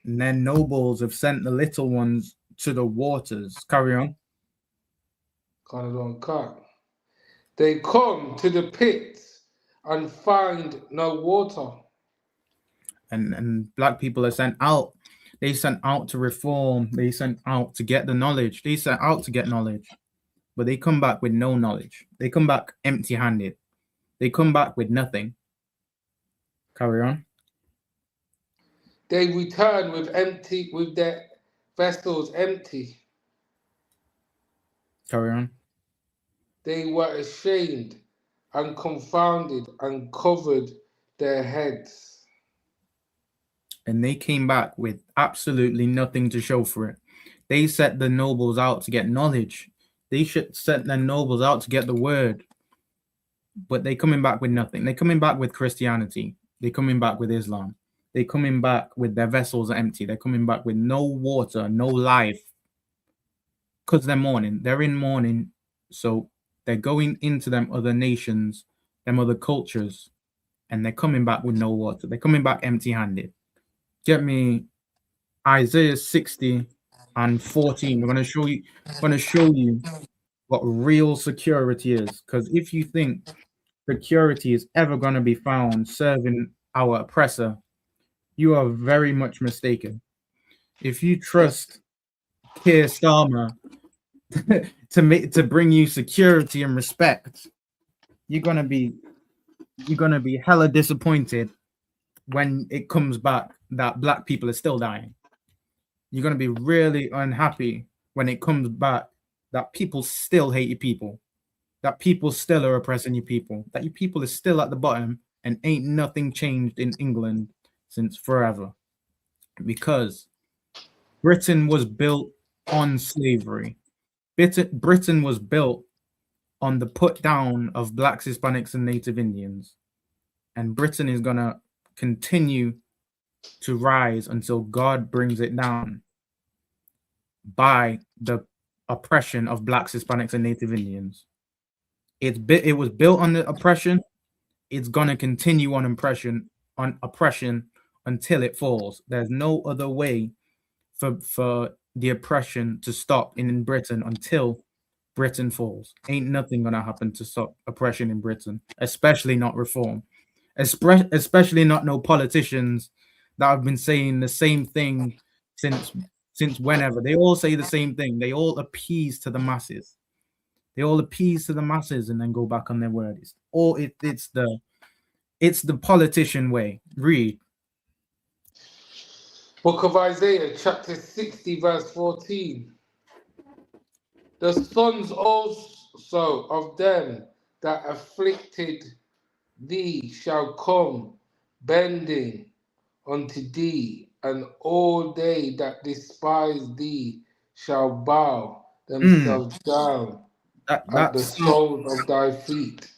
And their nobles have sent the little ones to the waters. Carry on. Kind of don't cut. They come to the pits and find no water. And black people are sent out. They sent out to reform. They sent out to get the knowledge. They sent out to get knowledge. But they come back with no knowledge. They come back empty-handed. They come back with nothing. Carry on. They return with their vessels empty. Carry on. They were ashamed and confounded and covered their heads. And they came back with absolutely nothing to show for it. They set the nobles out to get knowledge. They should set their nobles out to get the word. But they're coming back with nothing. They're coming back with Christianity. They're coming back with Islam. They're coming back with their vessels empty. They're coming back with no water, no life. Because they're mourning. They're in mourning. So they're going into them other nations, them other cultures, and they're coming back with no water. They're coming back empty-handed. Get me Isaiah 60 and 14. We're going to show you what real security is. Because if you think security is ever going to be found serving our oppressor, you are very much mistaken. If you trust Keir Starmer to bring you security and respect, you're gonna be hella disappointed when it comes back that black people are still dying. You're gonna be really unhappy when it comes back that people still hate your people, that people still are oppressing your people, that your people is still at the bottom, and ain't nothing changed in England since forever. Because Britain was built on slavery. Britain was built on the put down of blacks, Hispanics, and Native Indians. And Britain is going to continue to rise until God brings it down by the oppression of blacks, Hispanics, and Native Indians. It was built on the oppression. It's going to continue on oppression until it falls. There's no other way for the oppression to stop in Britain until Britain falls. Ain't nothing gonna happen to stop oppression in Britain, especially not reform, especially not no politicians that have been saying the same thing since whenever. They all say the same thing. They all appease to the masses. They all appease to the masses and then go back on their word. It's the politician way. Read. Book of Isaiah, chapter 60, verse 14. The sons also of them that afflicted thee shall come bending unto thee, and all they that despise thee shall bow themselves down at the soles of thy feet.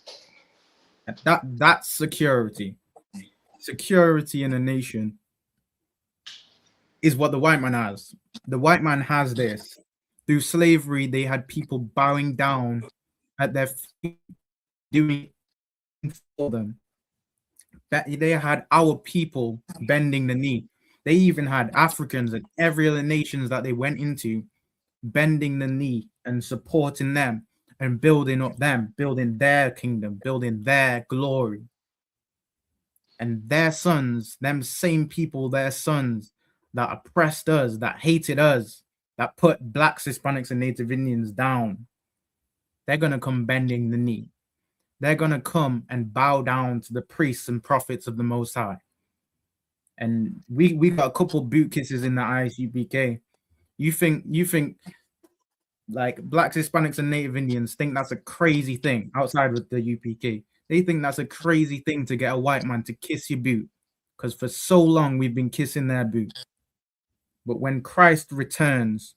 That's security. Security in a nation is what the white man has. The white man has this. Through slavery, they had people bowing down at their feet, doing for them. That they had our people bending the knee. They even had Africans and every other nations that they went into bending the knee and supporting them and building up them, building their kingdom, building their glory. And their sons, them same people, their sons that oppressed us, that hated us, that put blacks, Hispanics, and Native Indians down, they're going to come bending the knee. They're going to come and bow down to the priests and prophets of the Most High. And we got a couple boot kisses in the ISUPK. You think like blacks, Hispanics, and Native Indians think that's a crazy thing outside with the UPK. They think that's a crazy thing to get a white man to kiss your boot, because for so long we've been kissing their boot. But when Christ returns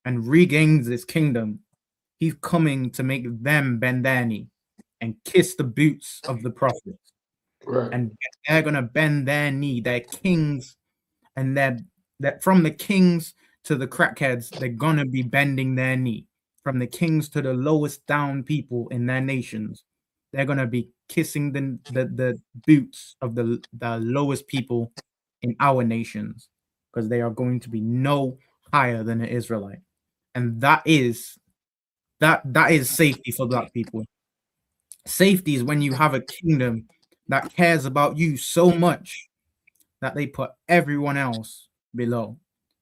and regains his kingdom, he's coming to make them bend their knee. and kiss the boots of the prophets. Right. And they're gonna bend their knee. They're kings, and they're from the kings to the crackheads, they're gonna be bending their knee. From the kings to the lowest down people in their nations, they're gonna be kissing the boots of the lowest people in our nations, because they are going to be no higher than an Israelite. And that is safety for black people. Safety is when you have a kingdom that cares about you so much that they put everyone else below.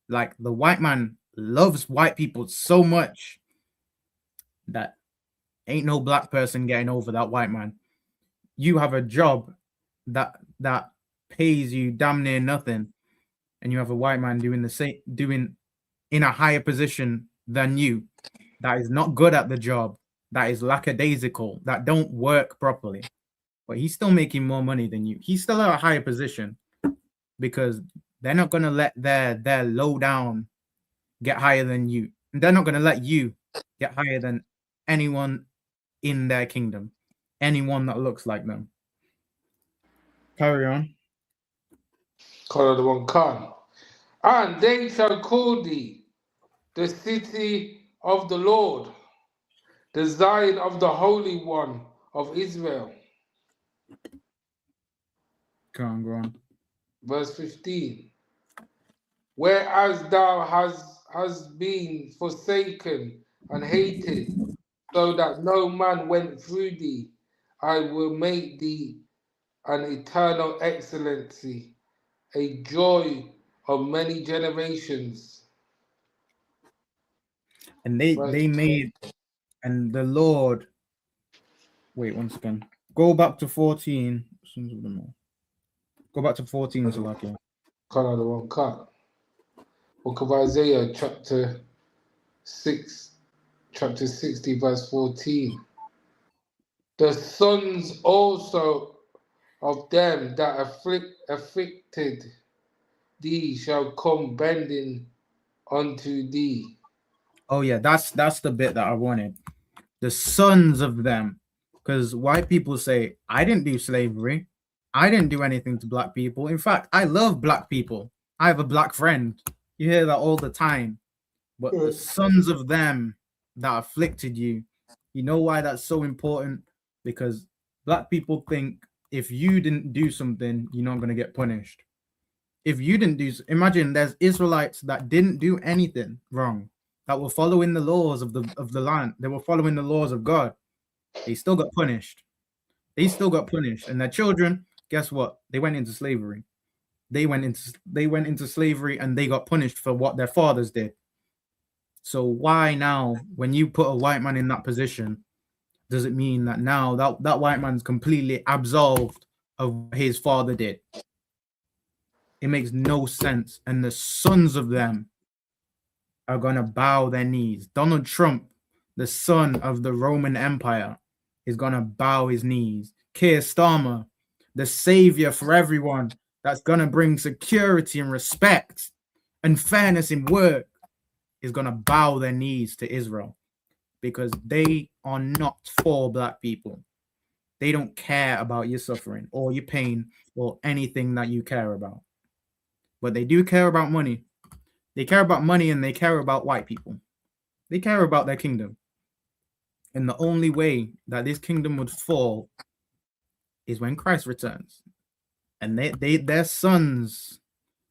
Like the white man loves white people so much that ain't no black person getting over that white man. You have a job that pays you damn near nothing, and you have a white man doing in a higher position than you, that is not good at the job, that is lackadaisical, that don't work properly, but he's still making more money than you. He's still at a higher position because they're not going to let their low down get higher than you. And they're not going to let you get higher than anyone in their kingdom, anyone that looks like them. Carry on. Call the one Khan. And they shall call thee the city of the Lord, the Zion of the Holy One of Israel. Go on. Verse 15. Whereas thou hast been forsaken and hated, so that no man went through thee, I will make thee an eternal excellency, a joy of many generations. And they made, and the Lord, wait one second, go back to 14. Go back to 14, Zalaki. Cut out the one cut. Book of Isaiah, chapter 60, verse 14. The sons also of them that afflicted thee shall come bending unto thee. Oh yeah, that's the bit that I wanted. The sons of them, because white people say, I didn't do slavery. I didn't do anything to black people. In fact, I love black people. I have a black friend. You hear that all the time. But the sons of them that afflicted you, you know why that's so important? Because black people think if you didn't do something, you're not going to get punished. If you didn't do, imagine there's Israelites that didn't do anything wrong, that were following the laws of the land. They were following the laws of God. They still got punished. And their children, guess what? They went into slavery. They went into slavery and they got punished for what their fathers did. So why now, when you put a white man in that position, does it mean that now that white man's completely absolved of what his father did? It makes no sense. And the sons of them are going to bow their knees. Donald Trump, the son of the Roman Empire, is going to bow his knees. Keir Starmer, the savior for everyone, that's going to bring security and respect and fairness in work, is going to bow their knees to Israel, because they are not for black people. They don't care about your suffering or your pain or anything that you care about. But they do care about money. They care about money and they care about white people. They care about their kingdom. And the only way that this kingdom would fall is when Christ returns. And their sons,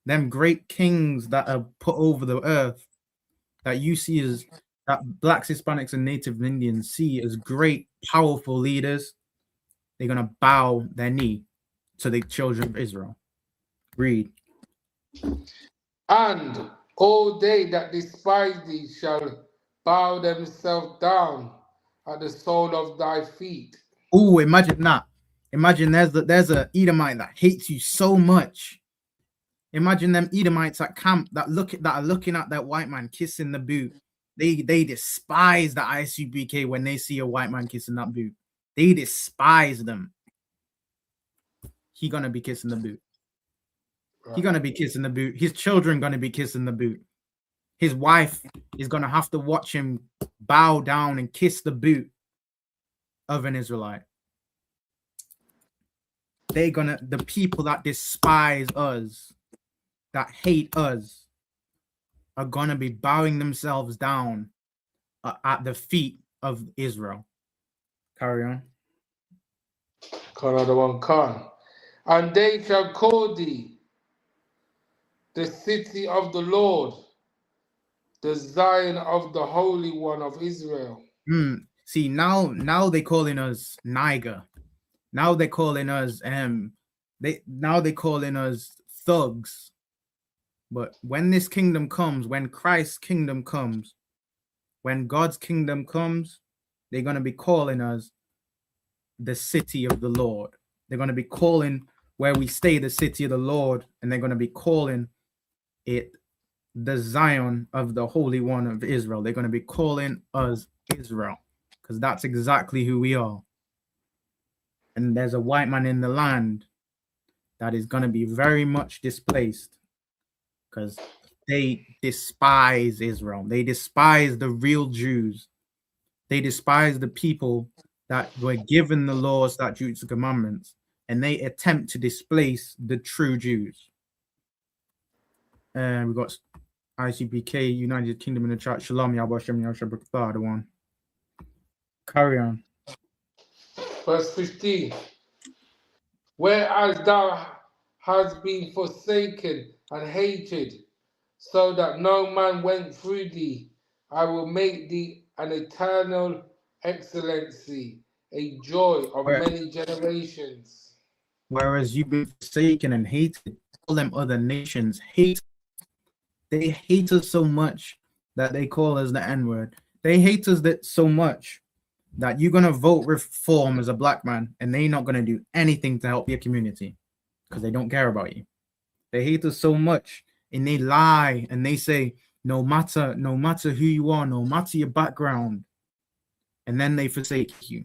them great kings that are put over the earth, that you see as, that blacks, Hispanics, and Native Indians see as great, powerful leaders, they're going to bow their knee to the children of Israel. Read. And all they that despise thee shall bow themselves down at the sole of thy feet. Oh, imagine that. Imagine there's a Edomite that hates you so much. Imagine them Edomites at camp that are looking at that white man kissing the boot. They despise the ISUPK when they see a white man kissing that boot. They despise them. He gonna be kissing the boot. He gonna be kissing the boot. His children gonna be kissing the boot. His wife is gonna have to watch him bow down and kiss the boot of an Israelite. the people that despise us, that hate us, are gonna be bowing themselves down at the feet of Israel. Carry on. Another one, Khan. And they shall call thee the city of the Lord, the Zion of the Holy One of Israel. See, now they calling us Niger. Now they're calling us they calling us thugs. But when this kingdom comes, when Christ's kingdom comes, when God's kingdom comes, they're gonna be calling us the city of the Lord. They're gonna be calling where we stay the city of the Lord, and they're gonna be calling it the Zion of the Holy One of Israel. They're gonna be calling us Israel, because that's exactly who we are. And there's a white man in the land that is going to be very much displaced because they despise Israel. They despise the real Jews. They despise the people that were given the laws, statutes, and commandments, and they attempt to displace the true Jews. We've got ISUPK, United Kingdom in the chat. Shalom, Yahweh Shem, Yahweh the one. Carry on. Verse 15. Whereas thou hast been forsaken and hated, so that no man went through thee, I will make thee an eternal excellency, a joy of many generations. Whereas you've been forsaken and hated, all them other nations hate. They hate us so much that they call us the N-word. They hate us that so much that you're gonna vote reform as a black man, and they're not gonna do anything to help your community because they don't care about you. They hate us so much, and they lie and they say no matter who you are, no matter your background, and then they forsake you.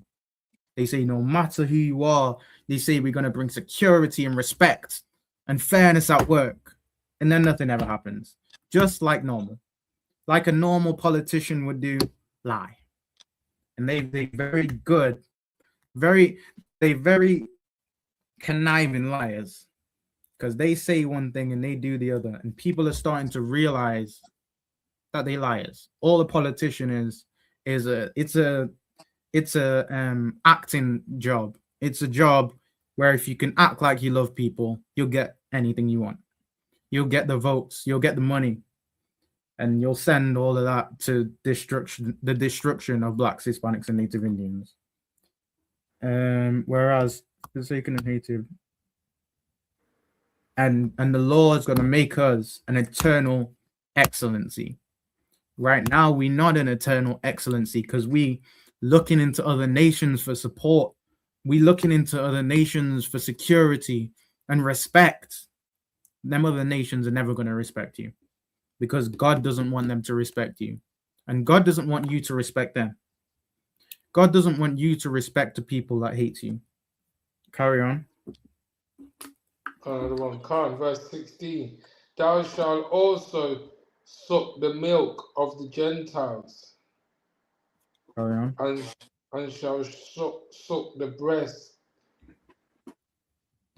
They say no matter who you are, they say we're gonna bring security and respect and fairness at work, and then nothing ever happens. Just like normal, like a normal politician would do, lie. And they very good, very conniving liars, because they say one thing and they do the other, and people are starting to realize that they liars. All a politician is it's a acting job. It's a job where if you can act like you love people, you'll get anything you want. You'll get the votes, you'll get the money, and you'll send all of that to the destruction of blacks, Hispanics, and Native Indians. Whereas forsaken and hated, and the Lord's gonna make us an eternal excellency. Right now, we're not an eternal excellency because we looking into other nations for support. We looking into other nations for security and respect. Them other nations are never going to respect you because God doesn't want them to respect you. And God doesn't want you to respect them. God doesn't want you to respect the people that hate you. Carry on. Another one, Khan, verse 16. Thou shalt also suck the milk of the Gentiles, Carry on. and shall suck the breast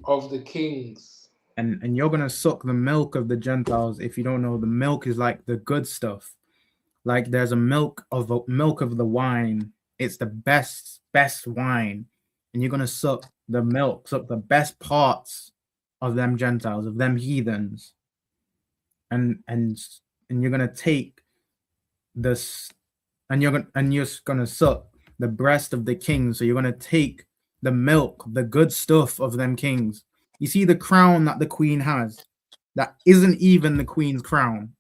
of the kings. And you're gonna suck the milk of the Gentiles. If you don't know, the milk is like the good stuff. Like there's a milk of the wine. It's the best wine, and you're gonna suck the milk, suck the best parts of them Gentiles, of them heathens, and you're gonna take this, and you're gonna suck the breast of the kings. So you're gonna take the milk, the good stuff of them kings. You see the crown that the queen has, that isn't even the queen's crown.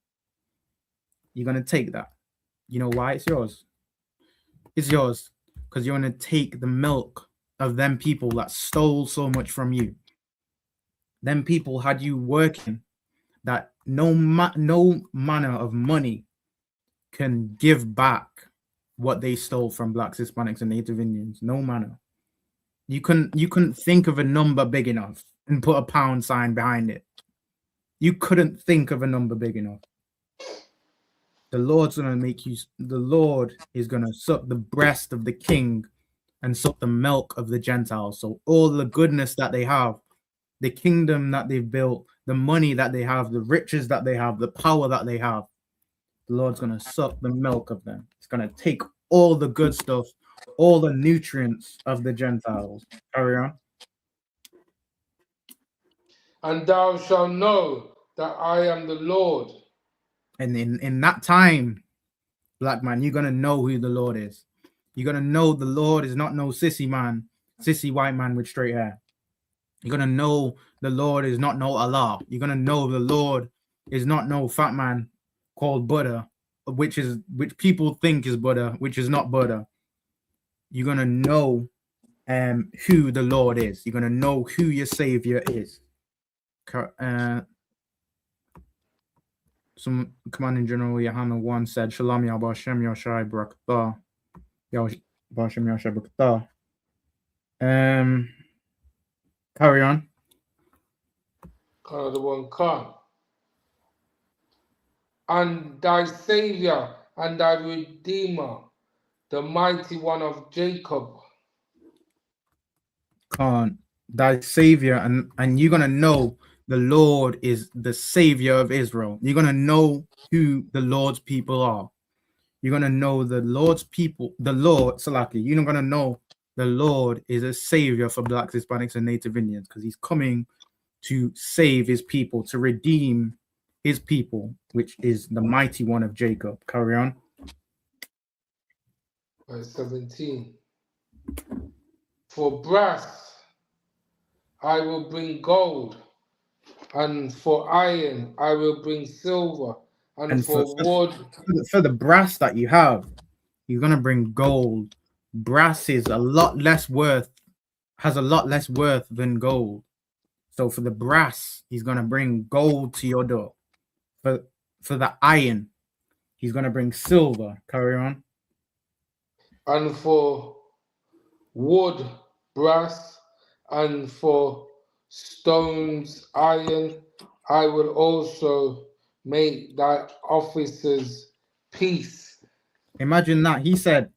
You're gonna take that. You know why? It's yours. It's yours because you're gonna take the milk of them people that stole so much from you. Them people had you working that no manner of money can give back what they stole from blacks, Hispanics, and Native Indians. No manner. You couldn't think of a number big enough and put a pound sign behind it. You couldn't think of a number big enough. The Lord is gonna suck the breast of the king and suck the milk of the Gentiles. So all the goodness that they have, the kingdom that they've built, the money that they have, the riches that they have, the power that they have, the Lord's going to suck the milk of them. It's going to take all the good stuff, all the nutrients of the Gentiles. Carry on. And thou shalt know that I am the Lord. And in that time, black man, you're going to know who the Lord is. You're going to know the Lord is not no sissy man, sissy white man with straight hair. You're going to know the Lord is not no Allah. You're going to know the Lord is not no fat man called Buddha, which people think is Buddha, which is not Buddha. You're going to know who the Lord is. You're going to know who your Savior is. Some Commanding General Yohana 1 said, Shalom Ya Bashem Yoshai Brakta. Bashem Yoshai Brakta. Carry on. The one come. And thy Savior and thy Redeemer, the mighty one of Jacob. Thy Savior, and you're going to know the Lord is the Savior of Israel. You're going to know who the Lord's people are. You're going to know the Lord's people, the Lord, Salaki. You're going to know the Lord is a Savior for Blacks, Hispanics, and Native Indians because he's coming to save his people, to redeem his people, which is the mighty one of Jacob. Carry on. Verse 17. For brass I will bring gold, and for iron I will bring silver, and for wood. For the brass that you have, you're gonna bring gold. Brass is a lot less worth, has a lot less worth than gold. So for the brass, he's gonna bring gold to your door. For the iron, he's gonna bring silver. Carry on. And for wood, brass, and for stones, iron, I will also make thy officers peace. Imagine that. He said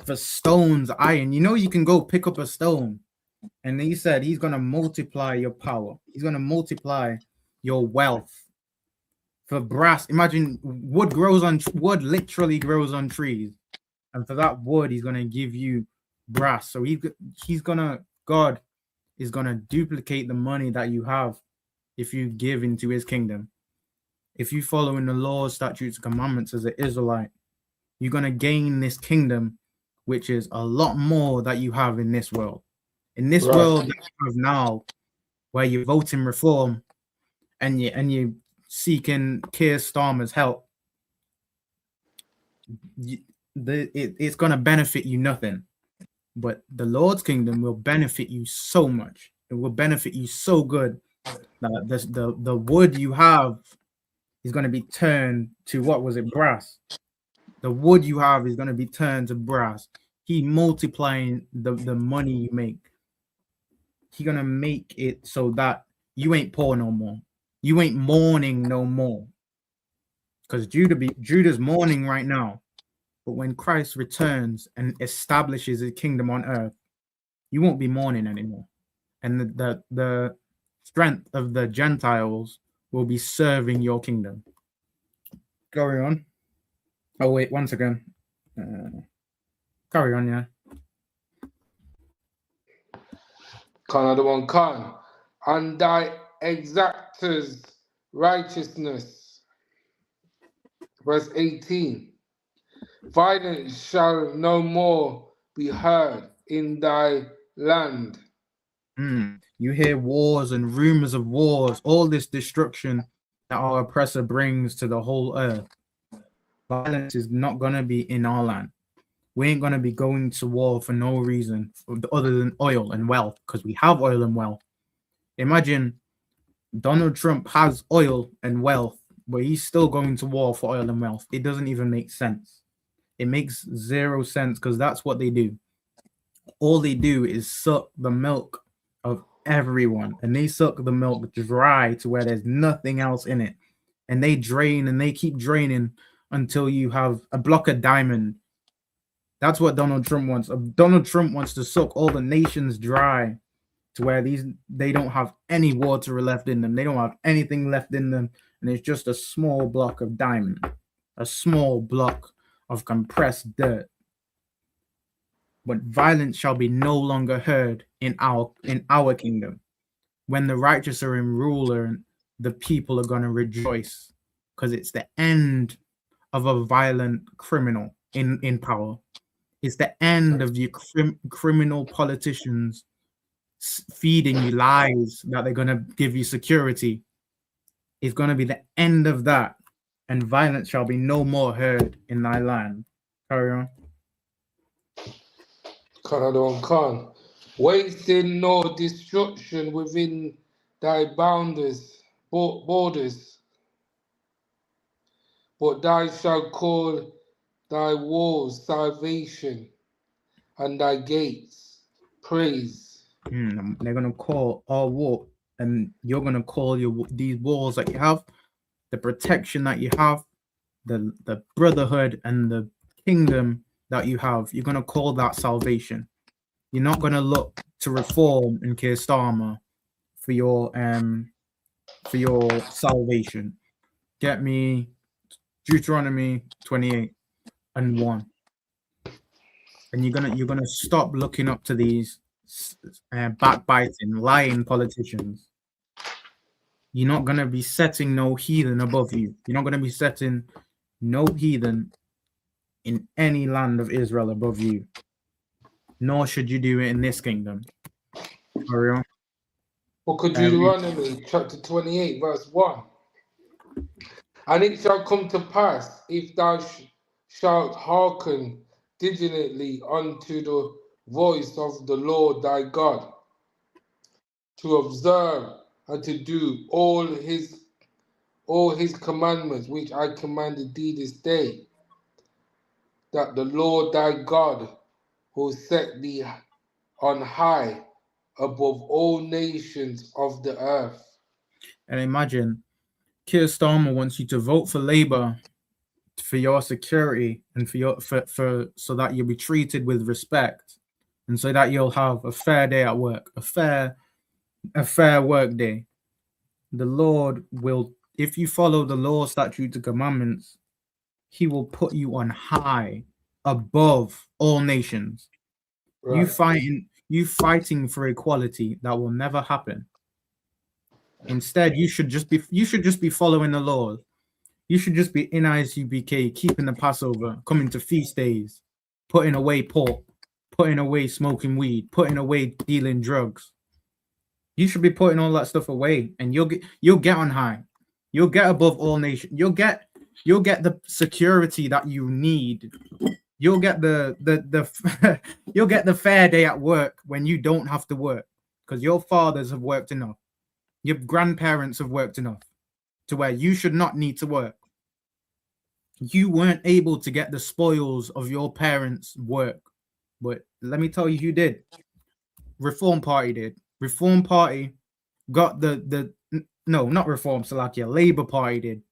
for stones, iron. You know, you can go pick up a stone. And he said he's going to multiply your power. He's going to multiply your wealth. For brass, imagine wood literally grows on trees. And for that wood, he's going to give you brass. So God is going to duplicate the money that you have if you give into his kingdom. If you follow in the laws, statutes, and commandments as an Israelite, you're going to gain this kingdom, which is a lot more that you have in this world. In this world that you have now, where you're voting reform and you're seeking Keir Starmer's help, it's going to benefit you nothing. But the Lord's kingdom will benefit you so much. It will benefit you so good that the wood you have is going to be turned to, what was it, brass. The wood you have is going to be turned to brass. He multiplying the money you make. He going to make it so that you ain't poor no more. You ain't mourning no more. Because Judah's mourning right now. But when Christ returns and establishes his kingdom on earth, you won't be mourning anymore. And the strength of the Gentiles will be serving your kingdom. Carry on. Oh, wait, once again. Carry on, yeah. Another one, Khan. And thy exactors' righteousness. Verse 18. Violence shall no more be heard in thy land. You hear wars and rumors of wars, all this destruction that our oppressor brings to the whole earth. Violence is not going to be in our land. We ain't going to be going to war for no reason other than oil and wealth, because we have oil and wealth. Imagine Donald Trump has oil and wealth, but he's still going to war for oil and wealth. It doesn't even make sense. It makes zero sense because that's what they do. All they do is suck the milk of everyone, and they suck the milk dry to where there's nothing else in it. And they drain and they keep draining until you have a block of diamond That's what Donald Trump wants. Donald Trump wants to suck all the nations dry to where they don't have any water left in them. They don't have anything left in them, and it's just a small block of diamond, a small block of compressed dirt. But violence shall be no longer heard in our kingdom. When the righteous are in ruler, the people are going to rejoice, because it's the end of a violent criminal in power. It's the end of your criminal politicians feeding you lies that they're going to give you security. It's going to be the end of that, and violence shall be no more heard in thy land. Carry on. Khan. Wasting no destruction within thy borders, but thou shalt call thy walls salvation, and thy gates praise. They're gonna call our war, and you're gonna call these walls that you have, the protection that you have, the brotherhood and the kingdom that you have. You're gonna call that salvation. You're not gonna look to reform and Keir Starmer for your salvation. Get me Deuteronomy 28:1, and you're gonna stop looking up to these backbiting, lying politicians. You're not gonna be setting no heathen above you. You're not gonna be setting no heathen in any land of Israel above you. Nor should you do it in this kingdom. Carry on. Book of Deuteronomy, chapter 28, verse 1. And it shall come to pass, if thou shalt hearken diligently unto the voice of the Lord thy God, to observe and to do all his commandments which I commanded thee this day, that the Lord thy God will set thee on high above all nations of the earth. And imagine, Keir Starmer wants you to vote for Labour for your security and for so that you'll be treated with respect, and so that you'll have a fair day at work, a fair work day. The Lord will, if you follow the law, statutes, and commandments, he will put you on high above all nations. Right. You fighting for equality, that will never happen. Instead, you should just be following the law. You should just be in ISUPK, keeping the Passover, coming to feast days, putting away pork, putting away smoking weed, putting away dealing drugs. You should be putting all that stuff away, and you'll get on high. You'll get above all nations. You'll get the security that you need. You'll get the you'll get the fair day at work when you don't have to work, because your fathers have worked enough. Your grandparents have worked enough to where you should not need to work. You weren't able to get the spoils of your parents' work, but let me tell you who did. Reform Party did. Reform Party got not Reform, Salakia. Labour Party did.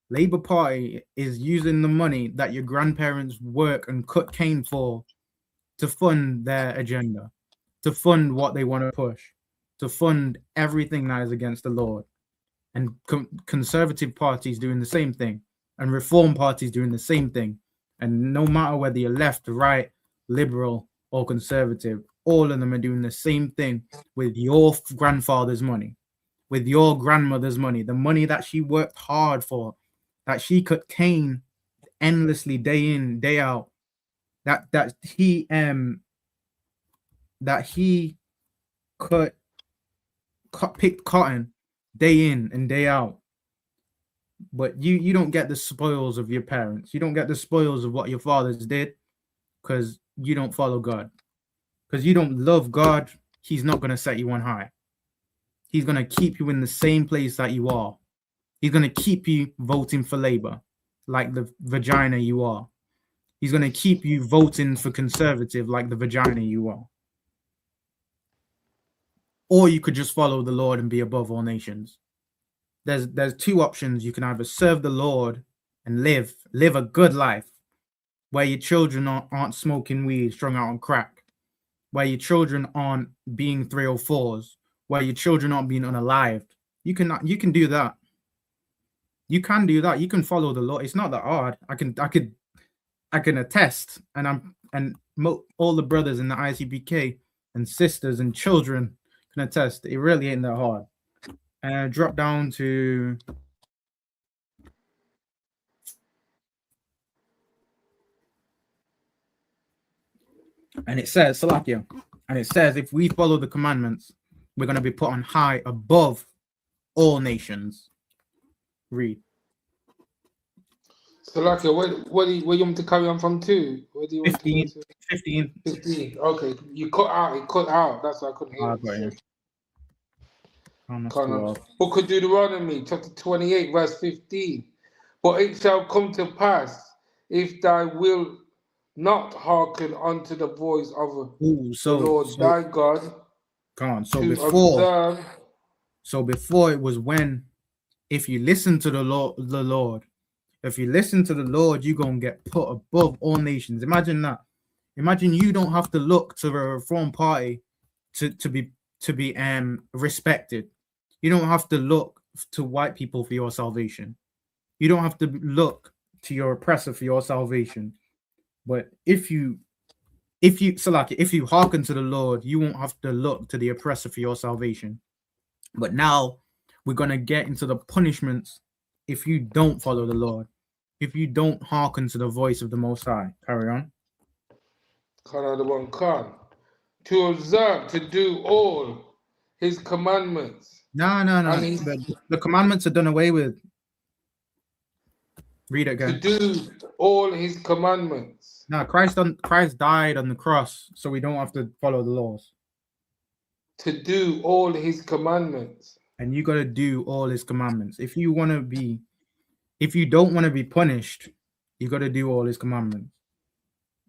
Labour Party is using the money that your grandparents work and cut cane for to fund their agenda, to fund what they want to push, to fund everything that is against the Lord. And conservative parties doing the same thing, and reform parties doing the same thing. And no matter whether you're left, right, liberal, or conservative, all of them are doing the same thing with your grandfather's money, with your grandmother's money, the money that she worked hard for, that she cut cane endlessly day in, day out, that he picked cotton day in and day out. But you don't get the spoils of your parents. You don't get the spoils of what your fathers did, because you don't follow God. Because you don't love God, he's not going to set you on high. He's going to keep you in the same place that you are. He's going to keep you voting for Labour, like the vagina you are. He's going to keep you voting for conservative, like the vagina you are. Or you could just follow the Lord and be above all nations. There's two options. You can either serve the Lord and live a good life, where your children aren't smoking weed, strung out on crack, where your children aren't being 304s, where your children aren't being unalived. You can do that. You can do that. You can follow the law. It's not that hard. I can attest, and all the brothers in the ISUPK and sisters and children can attest. It really ain't that hard. And drop down to and it says Salakia, and it says if we follow the commandments, we're going to be put on high above all nations. Read. Salakia, what do you want me to carry on from 2? What do you want 15. to 15. 15. Okay, you cut out. It cut out. That's why I couldn't hear it. Book of Deuteronomy, chapter 28, verse 15. But it shall come to pass, if thou wilt not hearken unto the voice of the Lord thy God. So before it was when, if you listen to the Lord, if you listen to the Lord, you're gonna get put above all nations. Imagine that. Imagine you don't have to look to the Reform Party to be respected. You don't have to look to white people for your salvation. You don't have to look to your oppressor for your salvation. But if you hearken to the Lord, you won't have to look to the oppressor for your salvation. But now we're gonna get into the punishments if you don't follow the Lord, if you don't hearken to the voice of the Most High. Carry on. To observe, to do all his commandments. No. The commandments are done away with. Read it again. To do all his commandments. No, Christ died on the cross, so we don't have to follow the laws. To do all his commandments. And you got to do all his commandments. If you don't want to be punished, you got to do all his commandments.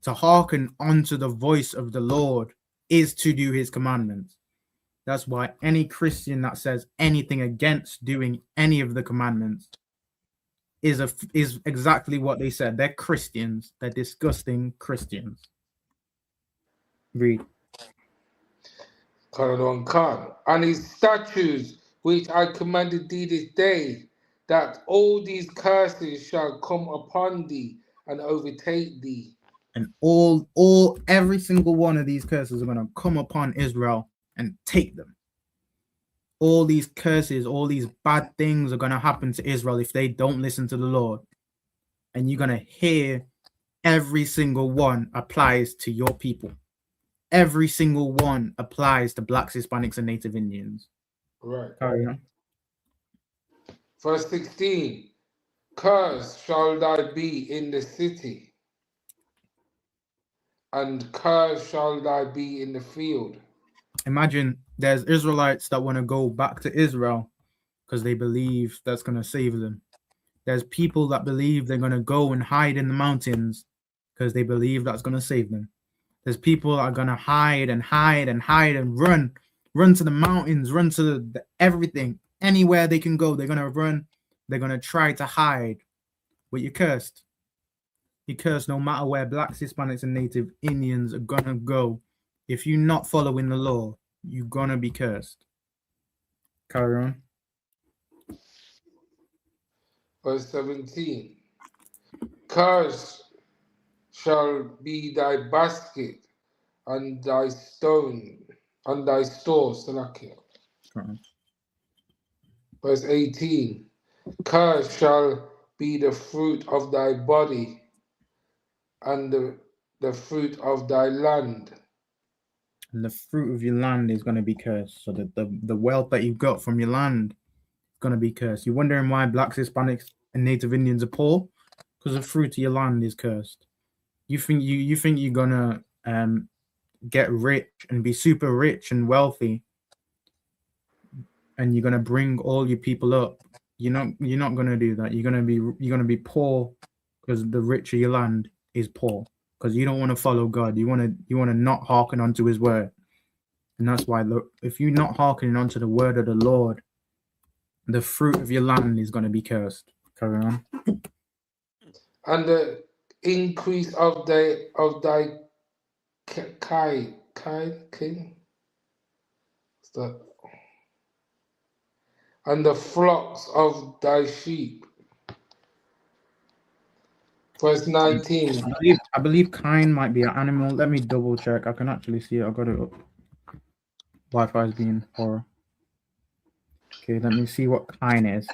To hearken unto the voice of the Lord is to do his commandments. That's why any Christian that says anything against doing any of the commandments is exactly what they said. They're Christians. They're disgusting Christians. Read. And his statutes which I commanded thee this day, that all these curses shall come upon thee and overtake thee. And every single one of these curses are going to come upon Israel and take them. All these curses, all these bad things are going to happen to Israel if they don't listen to the Lord. And you're going to hear every single one applies to your people. Every single one applies to blacks, Hispanics, and Native Indians. Right. Carry on. Verse 16. Cursed shall thou be in the city, and cursed shall thou be in the field. Imagine there's Israelites that want to go back to Israel because they believe that's going to save them. There's people that believe they're going to go and hide in the mountains because they believe that's going to save them. There's people that are going to hide and run to the mountains, run to the everything, anywhere they can go. They're going to run. They're going to try to hide. But you're cursed. You're cursed no matter where blacks, Hispanics, and Native Indians are going to go. If you're not following the law, you're going to be cursed. Carry on. Verse 17. Cursed shall be thy basket and thy stone and thy store, Salakia. Verse 18. Cursed shall be the fruit of thy body and the fruit of thy land. And the fruit of your land is going to be cursed. So the wealth that you've got from your land is going to be cursed. You're wondering why blacks, Hispanics, and Native Indians are poor? Because the fruit of your land is cursed. You think you're gonna get rich and be super rich and wealthy, and you're gonna bring all your people up. You're not gonna do that. You're gonna be poor because the rich of your land is poor. Because you don't want to follow God. You want to not hearken unto his word. And that's why, look, if you're not hearkening unto the word of the Lord, the fruit of your land is going to be cursed. Carry on. And increase of thy king, what's that? And the flocks of thy sheep. Verse 19. I believe kine might be an animal. Let me double check. I can actually see it. I got it up. Wi-Fi is being horror. Okay, let me see what kine is.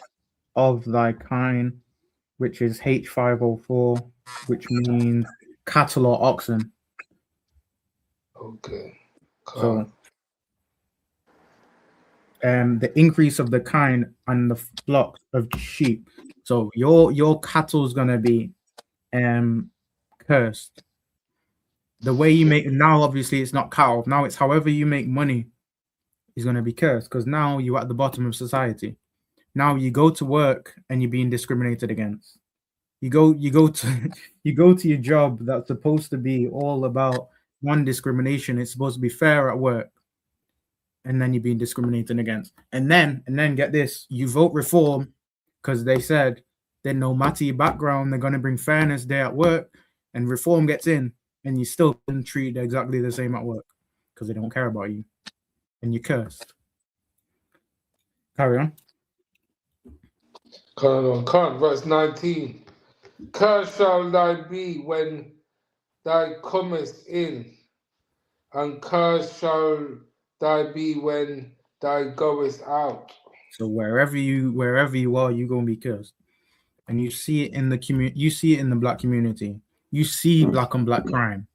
Of thy kine, which is H504, which means cattle or oxen. Okay. So, the increase of the kine and the flock of sheep. So your cattle is gonna be cursed. The way you make now, obviously, it's not cattle. Now it's however you make money is gonna be cursed because now you're at the bottom of society. Now you go to work and you're being discriminated against. You go to you go to your job that's supposed to be all about non-discrimination. It's supposed to be fair at work, and then you're being discriminated against. And then get this: you vote reform because they said that no matter your background, they're gonna bring fairness there at work, and reform gets in, and you still been treated exactly the same at work because they don't care about you, and you're cursed. Carry on. Verse 19. Cursed shall thy be when thou comest in, and cursed shall thy be when thou goest out. So wherever you are, you're gonna be cursed. And you see it in the community, you see it in the black community, you see black on black crime.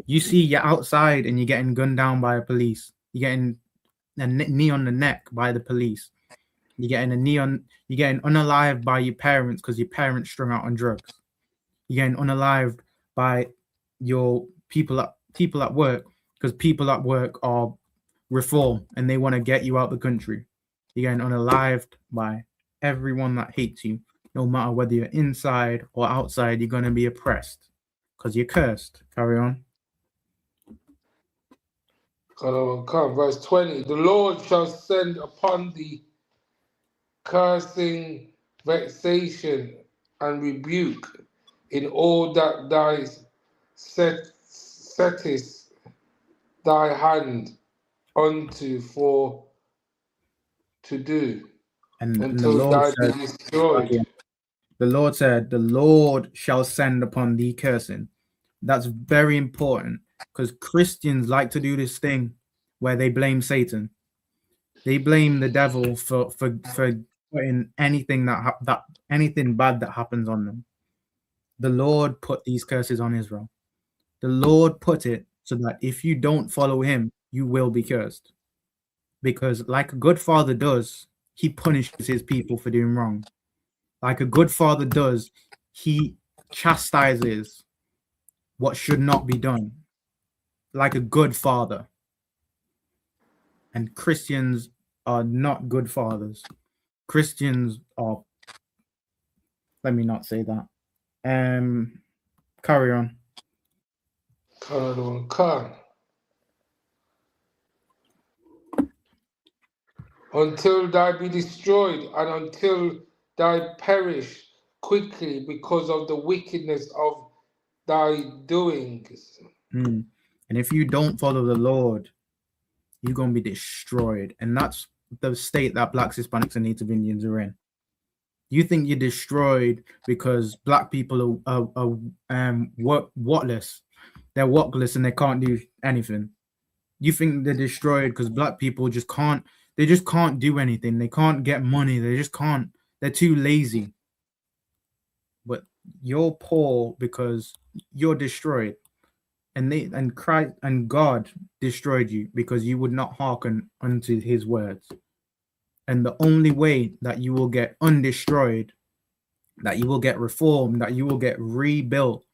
You see you're outside and you're getting gunned down by a police. You're getting a knee on the neck by the police. You're getting you're getting unalived by your parents because your parents strung out on drugs. You're getting unalived by your people at work because people at work are reform and they want to get you out the country. You're getting unalived by everyone that hates you. No matter whether you're inside or outside, you're going to be oppressed because you're cursed. Carry on. Verse 20. The Lord shall send upon thee cursing, vexation, and rebuke in all that thou settest thy hand unto for to do, And until the Lord thou said, be destroyed. The Lord said, the Lord shall send upon thee cursing. That's very important because Christians like to do this thing where they blame Satan. They blame the devil for putting anything anything bad that happens on them. The Lord put these curses on Israel. The Lord put it so that if you don't follow him, you will be cursed. Because like a good father does, he punishes his people for doing wrong. Like a good father does, he chastises what should not be done. Like a good father. And Christians are not good fathers. Christians are, let me not say that. Carry on. Until thou be destroyed, and until thou perish quickly because of the wickedness of thy doings. And if you don't follow the Lord, you're going to be destroyed. And that's the state that blacks, Hispanics, and Native Indians are in. You think you're destroyed because black people are workless. They're workless and they can't do anything. You think they're destroyed because black people just can't do anything. They can't get money. They just can't. They're too lazy. But you're poor because you're destroyed. And Christ and God destroyed you because you would not hearken unto his words. And the only way that you will get undestroyed, that you will get reformed, that you will get rebuilt,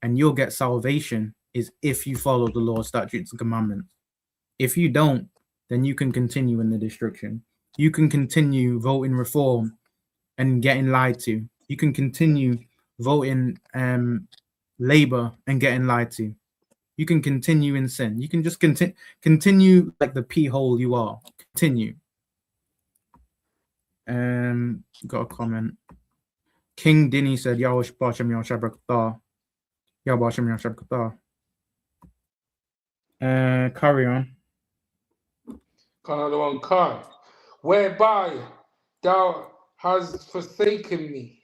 and you'll get salvation is if you follow the law, statutes, and commandments. If you don't, then you can continue in the destruction. You can continue voting reform and getting lied to. You can continue voting Labour and getting lied to. You can continue in sin. You can just continue like the pea hole you are. Continue. Got a comment. King Dinny said, Yahush Bashem Yashabrakata. Yabashem Yashabrakata. Carry on. Another one, Khan. Whereby thou hast forsaken me.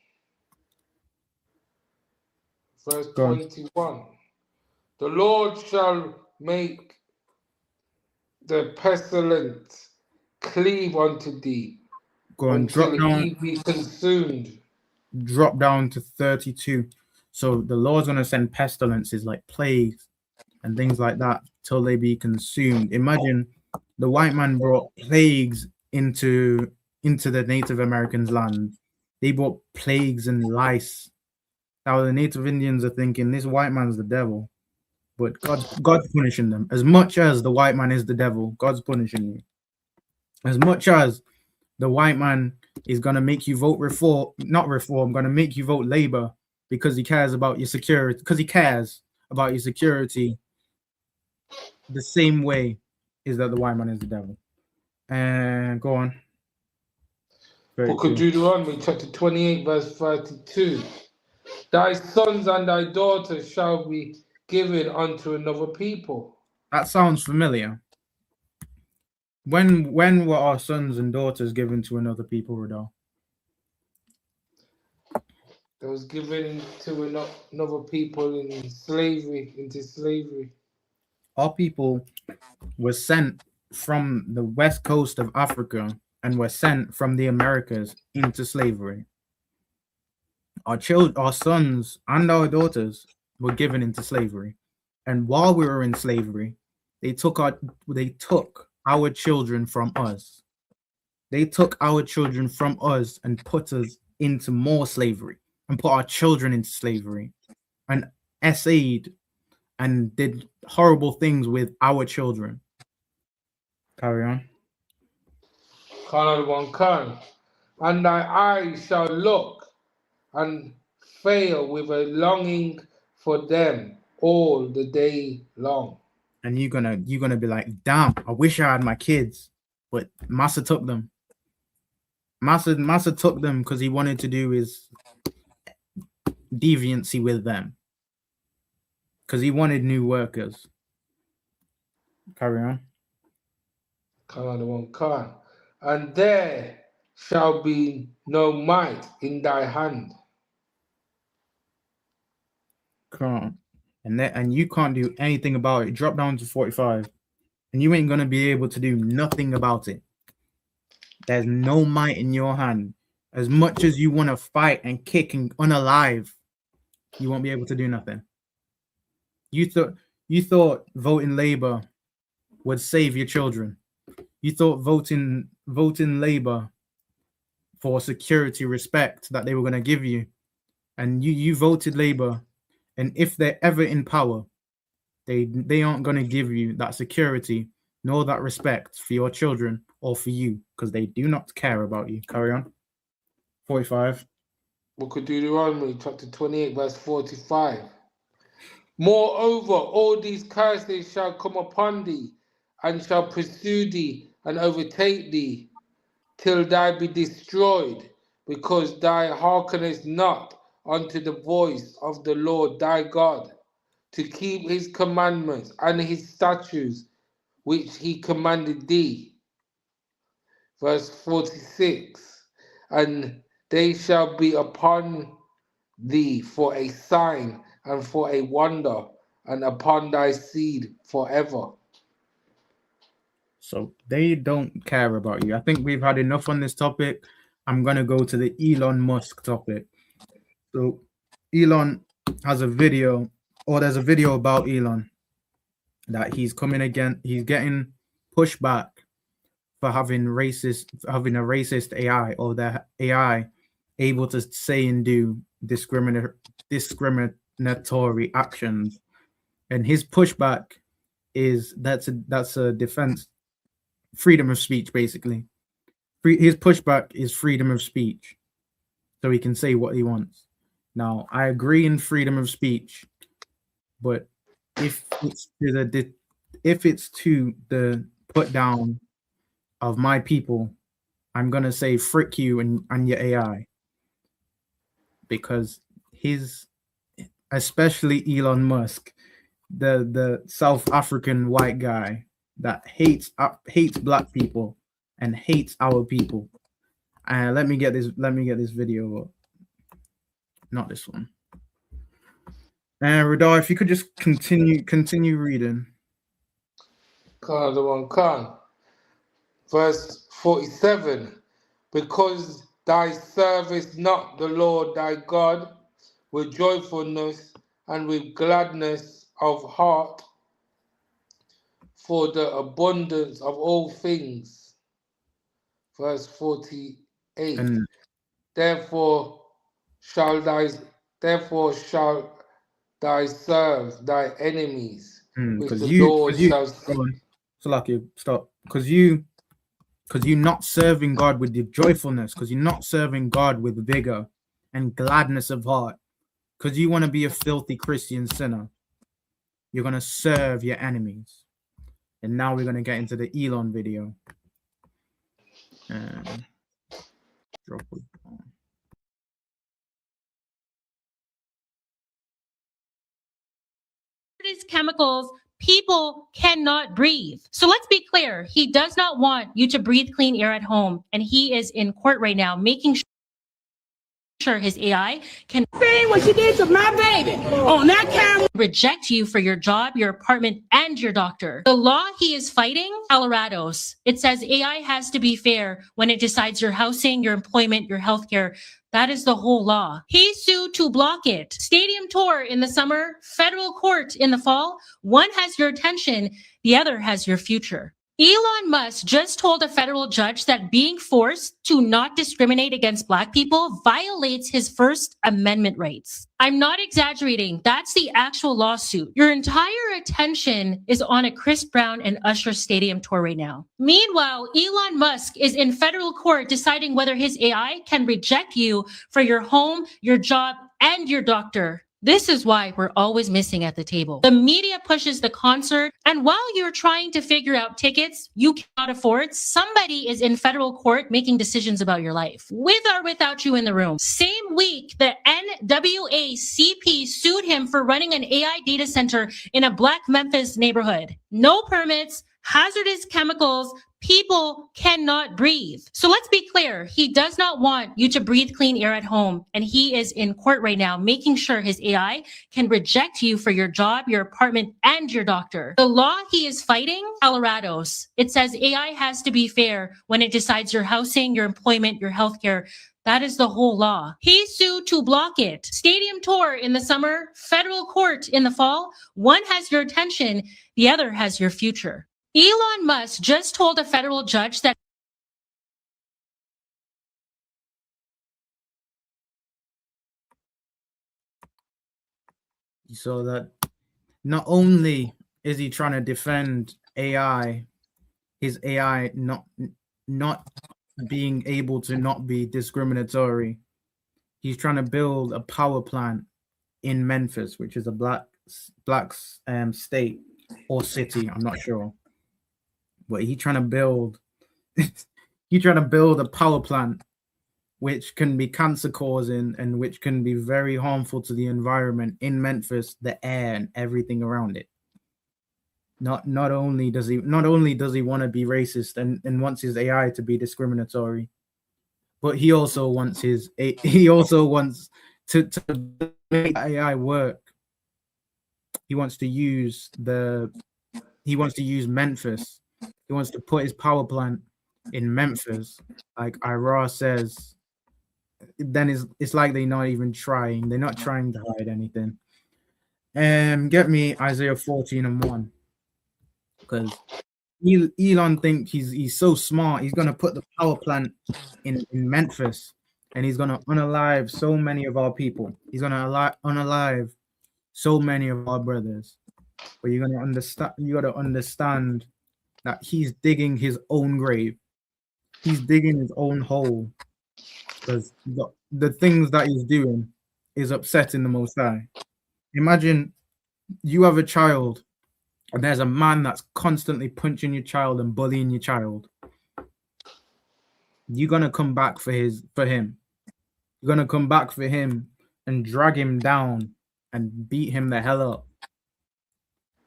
Verse Go on. 21. The Lord shall make the pestilence cleave unto thee Go on. until Drop down. he be consumed. Drop down to 32. So the Lord's going to send pestilences like plagues and things like that till they be consumed. Imagine the white man brought plagues into the Native Americans' land. They brought plagues and lice. Now the Native Indians are thinking this white man's the devil, but God's punishing them. As much as the white man is the devil, God's punishing you. As much as the white man is gonna make you vote gonna make you vote Labor because he cares about your security, because he cares about your security. The same way is that the white man is the devil. And go on. Book of Deuteronomy, chapter 28, verse 32. Thy sons and thy daughters shall be given unto another people. That sounds familiar. When were our sons and daughters given to another people, Radar? It was given to another people into slavery. Our people were sent from the west coast of Africa and were sent from the Americas into slavery. Our sons and our daughters were given into slavery. And while we were in slavery, they took our children from us. They took our children from us and put us into more slavery and put our children into slavery and essayed and did horrible things with our children. Carry on. Khan, and thy eyes shall look and fail with a longing for them all the day long. And you're gonna be like, damn, I wish I had my kids, but Massa took them. Massa took them because he wanted to do his deviancy with them. Because he wanted new workers. Carry on. Khan, and there shall be no might in thy hand. Can't. And you can't do anything about it. Drop down to 45. And you ain't gonna be able to do nothing about it. There's no might in your hand. As much as you want to fight and kick and unalive, you won't be able to do nothing. You thought voting Labor would save your children. You thought voting Labor for security, respect that they were going to give you, and you voted Labor, and if they're ever in power, they aren't going to give you that security nor that respect for your children or for you, because they do not care about you. Carry on. 45. Book of Deuteronomy, chapter 28, verse 45. Moreover, all these curses shall come upon thee, and shall pursue thee, and overtake thee, till thou be destroyed, because thou hearkenest not unto the voice of the Lord thy God, to keep his commandments and his statutes, which he commanded thee. Verse 46. And they shall be upon thee for a sign and for a wonder, and upon thy seed forever. So they don't care about you. I think we've had enough on this topic. I'm going to go to the Elon Musk topic. So Elon has a video, or there's a video about Elon that he's coming again. He's getting pushback for having a racist AI, or the AI able to say and do discriminatory actions. And his pushback is that's a defense, freedom of speech, basically. His pushback is freedom of speech, so he can say what he wants. Now, I agree in freedom of speech, but if it's to the put down of my people, I'm gonna say frick you and your AI. because especially Elon Musk, the South African white guy that hates black people and hates our people. Let me get this video up. Not this one. Radar, if you could just continue reading. Verse 47. Because thy servest not the Lord thy God with joyfulness and with gladness of heart for the abundance of all things. Verse 48. Therefore shall thy serve thy enemies, which the Lord shall see. So lucky, stop. Because you're not serving God with your joyfulness, because you're not serving God with vigor and gladness of heart, because you want to be a filthy Christian sinner. You're going to serve your enemies. And now we're going to get into the Elon video. Drop it. These chemicals people cannot breathe. So let's be clear. He does not want you to breathe clean air at home. And he is in court right now making sure his AI can see what you did to my baby on that camera, reject you for your job, your apartment, and your doctor. The law he is fighting, Colorado's. It says AI has to be fair when it decides your housing, your employment, your healthcare. That is the whole law. He sued to block it. Stadium tour in the summer, federal court in the fall. One has your attention, the other has your future. Elon Musk just told a federal judge that being forced to not discriminate against Black people violates his First Amendment rights. I'm not exaggerating. That's the actual lawsuit. Your entire attention is on a Chris Brown and Usher stadium tour right now. Meanwhile, Elon Musk is in federal court deciding whether his AI can reject you for your home, your job, and your doctor. This is why we're always missing at the table. The media pushes the concert, and while you're trying to figure out tickets you cannot afford, somebody is in federal court making decisions about your life, with or without you in the room. Same week, the NAACP sued him for running an AI data center in a Black Memphis neighborhood. No permits, hazardous chemicals, people cannot breathe. So let's be clear. He does not want you to breathe clean air at home. And he is in court right now making sure his AI can reject you for your job, your apartment, and your doctor. The law he is fighting, Colorado's. It says AI has to be fair when it decides your housing, your employment, your healthcare. That is the whole law. He sued to block it. Stadium tour in the summer, federal court in the fall. One has your attention, the other has your future. Elon Musk just told a federal judge that so that not only is he trying to defend AI, his AI not being able to not be discriminatory, he's trying to build a power plant in Memphis, which is a black state or city, I'm not sure. But he's trying to build a power plant which can be cancer causing and which can be very harmful to the environment in Memphis, the air and everything around it. Not only does he want to be racist and wants his AI to be discriminatory, but he also wants to make AI work. He wants to use Memphis. He wants to put his power plant in Memphis, like Ira says. Then it's like they're not even trying. They're not trying to hide anything. Get me Isaiah 14:1, because Elon thinks he's so smart. He's gonna put the power plant in Memphis, and he's gonna unalive so many of our people. He's gonna unalive so many of our brothers. But you gotta understand that he's digging his own grave. He's digging his own hole, because the things that he's doing is upsetting the Most High. Imagine you have a child and there's a man that's constantly punching your child and bullying your child. You're gonna come back for him. You're gonna come back for him and drag him down and beat him the hell up.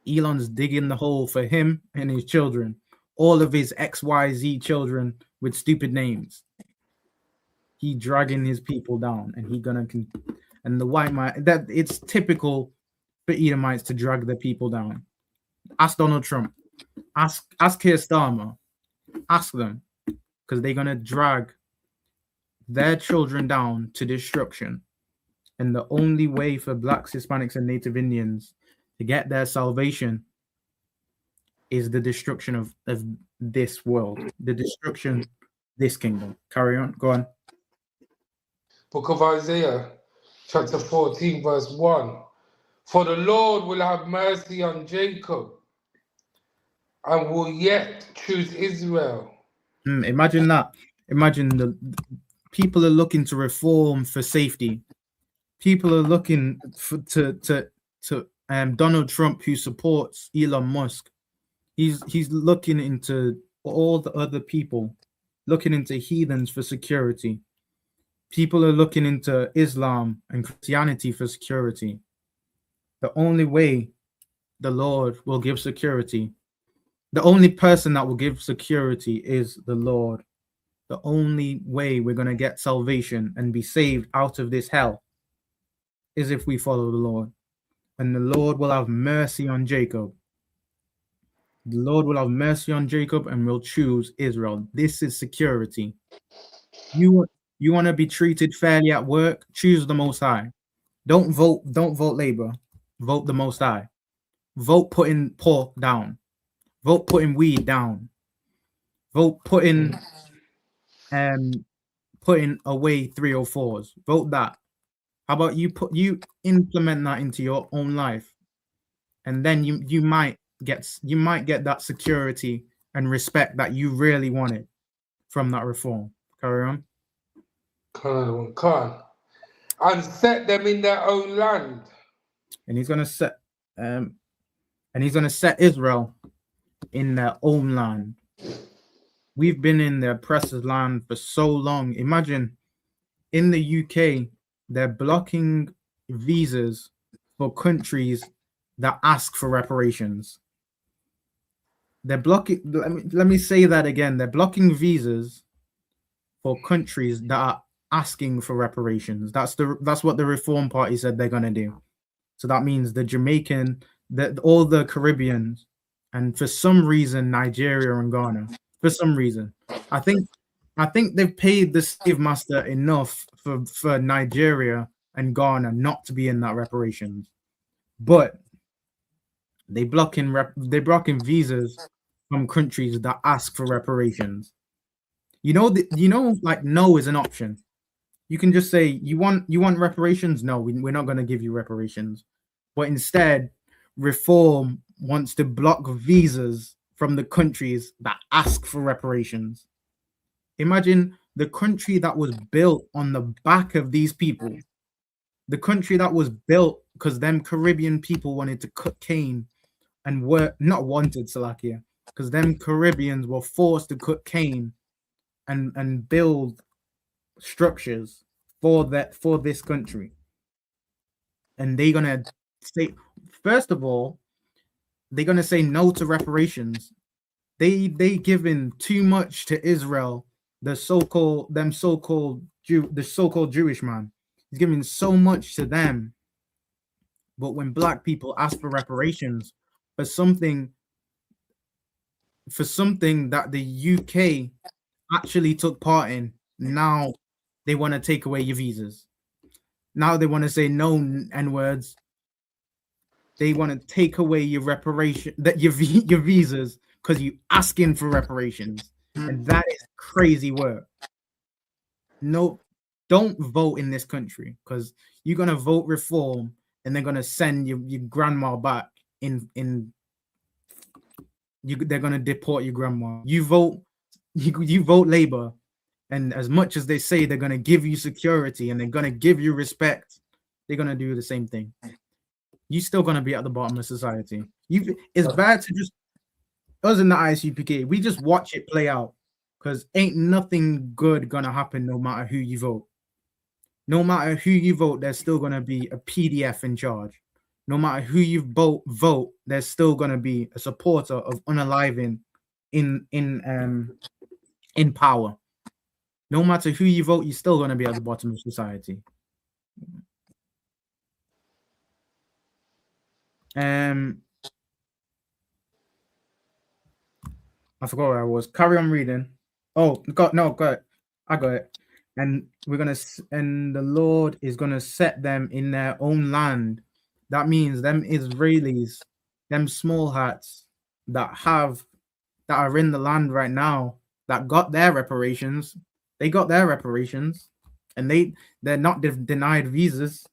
Elon's digging the hole for him and his children, all of his XYZ children with stupid names. He dragging his people down, and and the white man, that it's typical for Edomites to drag their people down. Ask Donald Trump, ask Keir Starmer, ask them, because they're gonna drag their children down to destruction. And the only way for Blacks, Hispanics, and Native Indians to get their salvation is the destruction of this world, the destruction of this kingdom. Carry on, go on. Book of Isaiah, chapter 14, verse 1. For the Lord will have mercy on Jacob and will yet choose Israel. Imagine that. Imagine the people are looking to reform for safety. People are looking to Donald Trump, who supports Elon Musk. He's looking into all the other people, looking into heathens for security. People are looking into Islam and Christianity for security. The only way the Lord will give security, the only person that will give security is the Lord. The only way we're going to get salvation and be saved out of this hell is if we follow the Lord. And the Lord will have mercy on Jacob. The Lord will have mercy on Jacob and will choose Israel. This is security. You want to be treated fairly at work? Choose the Most High. Don't vote Labor. Vote the Most High. Vote putting pork down. Vote putting weed down. Vote putting away 304s. Vote that. How about you implement that into your own life, and then you might get that security and respect that you really wanted from that reform. Carry on. Come on. And set them in their own land. And he's gonna set Israel in their own land. We've been in the oppressor's land for so long. Imagine in the UK, they're blocking visas for countries that ask for reparations. They're blocking, let me say that again. They're blocking visas for countries that are asking for reparations. That's what the Reform Party said they're gonna do. So that means the Jamaican, all the Caribbeans, and for some reason Nigeria and Ghana. For some reason, I think they've paid the slave master enough for Nigeria and Ghana not to be in that reparations, but they're blocking visas from countries that ask for reparations. Like no is an option. You can just say you want reparations. No, we're not going to give you reparations. But instead, Reform wants to block visas from the countries that ask for reparations. Imagine the country that was built on the back of these people. The country that was built because them Caribbean people wanted to cut cane and were not wanted, Salakia, because them Caribbeans were forced to cut cane and build structures for this country. And they're gonna say, first of all, they're gonna say no to reparations. They given too much to Israel, the so-called Jewish man. He's giving so much to them. But when black people ask for reparations for something that the UK actually took part in, now they want to take away your visas. Now they want to say no N-words. They want to take away your your visas because you asking for reparations. And that is crazy work. No, don't vote in this country because you're gonna vote Reform and they're gonna send your grandma back they're gonna deport your grandma. You vote Labor, and as much as they say they're gonna give you security and they're gonna give you respect, they're gonna do the same thing. You're still gonna be at the bottom of society. It's bad to just us in the ISUPK, we just watch it play out because ain't nothing good gonna happen no matter who you vote. No matter who you vote, there's still going to be a PDF in charge. No matter who you vote, there's still going to be a supporter of unaliving in power. No matter who you vote, you're still going to be at the bottom of society. I forgot where I was. Carry on reading. Oh, go it. I got it. And the Lord is gonna set them in their own land. That means them Israelis, them small hats that are in the land right now that got their reparations. They got their reparations, and they're not denied visas.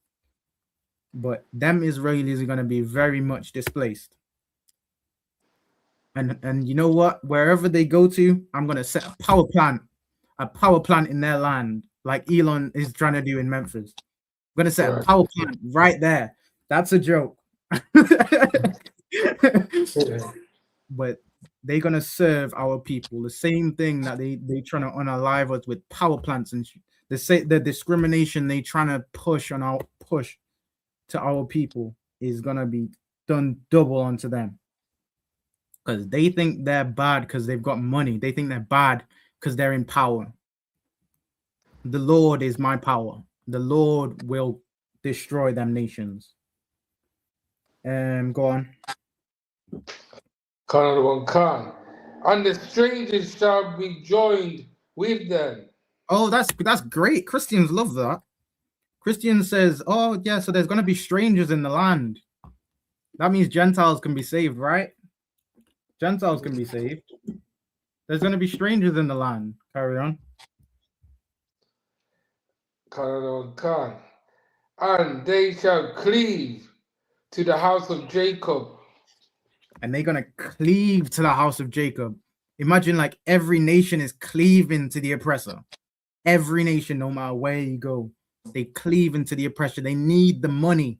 But them Israelis are gonna be very much displaced. And you know what? Wherever they go to, I'm gonna set a power plant in their land, like Elon is trying to do in Memphis. I'm gonna set a power plant right there. That's a joke. But they're gonna serve our people. The same thing that they trying to unalive us with power plants and the discrimination they trying to push to our people is gonna be done double onto them. Because they think they're bad because they've got money. They think they're bad because they're in power. The Lord is my power. The Lord will destroy them nations. Go on. Khan. And the strangers shall be joined with them. Oh, that's great. Christians love that. Christian says, oh, yeah, so there's going to be strangers in the land. That means Gentiles can be saved, right? Gentiles can be saved. There's going to be strangers in the land. Carry on. Khan. And they shall cleave to the house of Jacob. And they're going to cleave to the house of Jacob. Imagine like every nation is cleaving to the oppressor. Every nation, no matter where you go, they cleave into the oppressor. They need the money.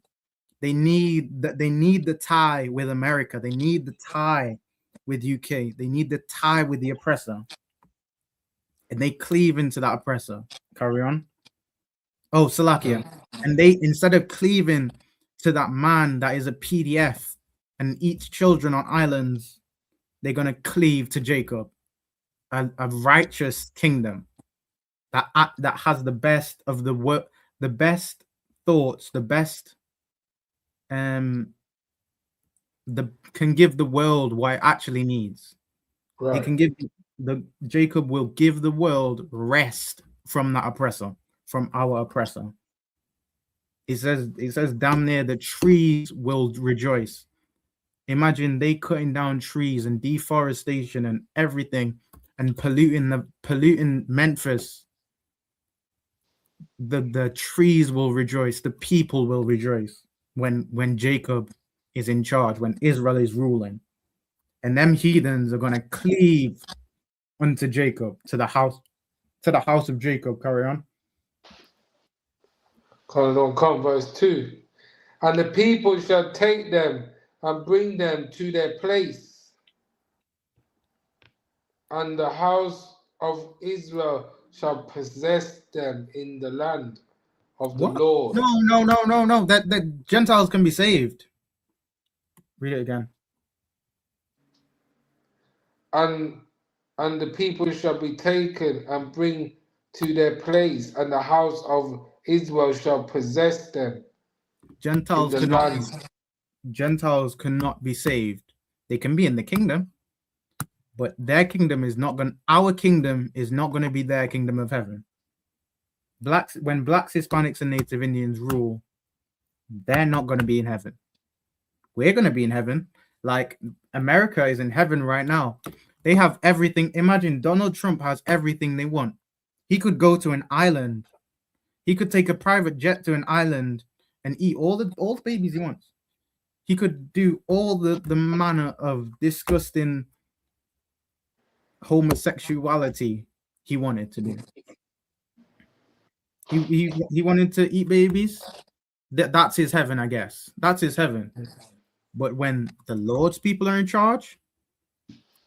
They need the tie with America. They need the tie with UK. They need the tie with the oppressor. And they cleave into that oppressor. Carry on. Oh, Salakia. And they, instead of cleaving to that man that is a PDF and eats children on islands, they're going to cleave to Jacob, a righteous kingdom that has the best of the best thoughts, the best can give the world what it actually needs. Right. It can give Jacob will give the world rest from that oppressor, from our oppressor. It says damn near the trees will rejoice. Imagine they cutting down trees and deforestation and everything and polluting Memphis. The trees will rejoice, the people will rejoice when Jacob is in charge, when Israel is ruling. And them heathens are gonna cleave unto Jacob, to the house of Jacob. Carry on. Come, verse 2. And the people shall take them and bring them to their place. And the house of Israel shall possess them in the land of the Lord. No. That Gentiles can be saved. Read it again. And the people shall be taken and bring to their place, and the house of Israel shall possess them. Gentiles cannot be saved. They can be in the kingdom, but their kingdom is not going. Our kingdom is not going to be their kingdom of heaven. When blacks, Hispanics, and Native Indians rule, they're not going to be in heaven. We're going to be in heaven. Like America is in heaven right now. They have everything. Imagine Donald Trump has everything they want. He could go to an island. He could take a private jet to an island and eat all the babies he wants. He could do all the manner of disgusting homosexuality he wanted to do. He wanted to eat babies. That's his heaven, I guess. That's his heaven. But when the Lord's people are in charge,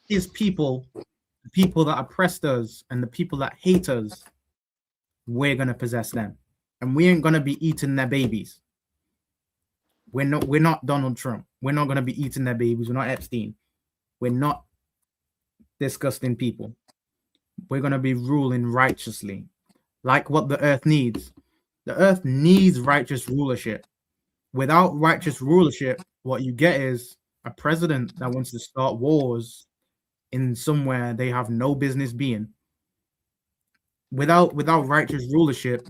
his people, the people that oppressed us and the people that hate us, we're going to possess them. and we ain't gonna be eating their babies. We're not Donald Trump. We're not gonna be eating their babies. We're not Epstein. We're not disgusting people. We're gonna be ruling righteously, like what the earth needs. The earth needs righteous rulership. Without righteous rulership, what you get is a president that wants to start wars in somewhere they have no business being. Without righteous rulership,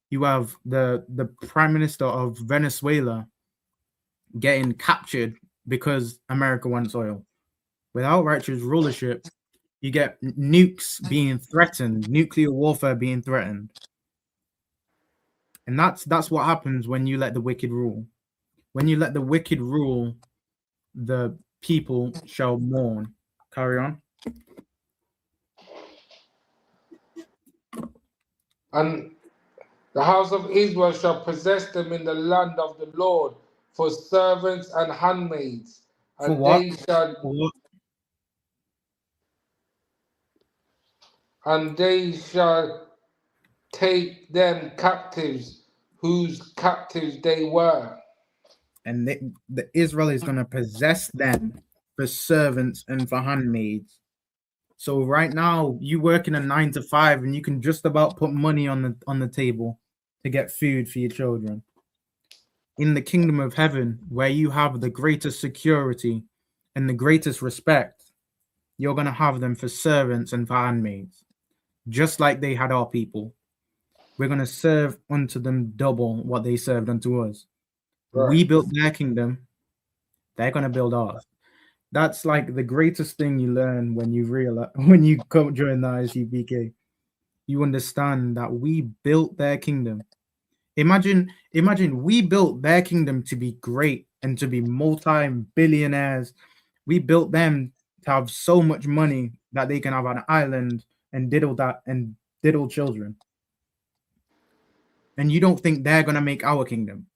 you have the prime minister of Venezuela getting captured because America wants oil. Without righteous rulership, you get nukes being threatened, nuclear warfare being threatened. And that's what happens when you let the wicked rule. When you let the wicked rule, the people shall mourn. Carry on. And the house of Israel shall possess them in the land of the Lord for servants and handmaids. For And what? they shall For what? and they shall take them captives, whose captives they were. And the Israel is going to possess them for servants and for handmaids. So right now, you work in a 9 to 5, and you can just about put money on the table to get food for your children. In the kingdom of heaven, where you have the greatest security and the greatest respect, you're going to have them for servants and for handmaids, just like they had our people. We're going to serve unto them double what they served unto us. Right. We built their kingdom. They're going to build ours. That's like the greatest thing you learn when you realize, when you come join the ISUPK. You understand that we built their kingdom. Imagine we built their kingdom to be great and to be multi-billionaires. We built them to have so much money that they can have an island and diddle children. And you don't think they're gonna make our kingdom?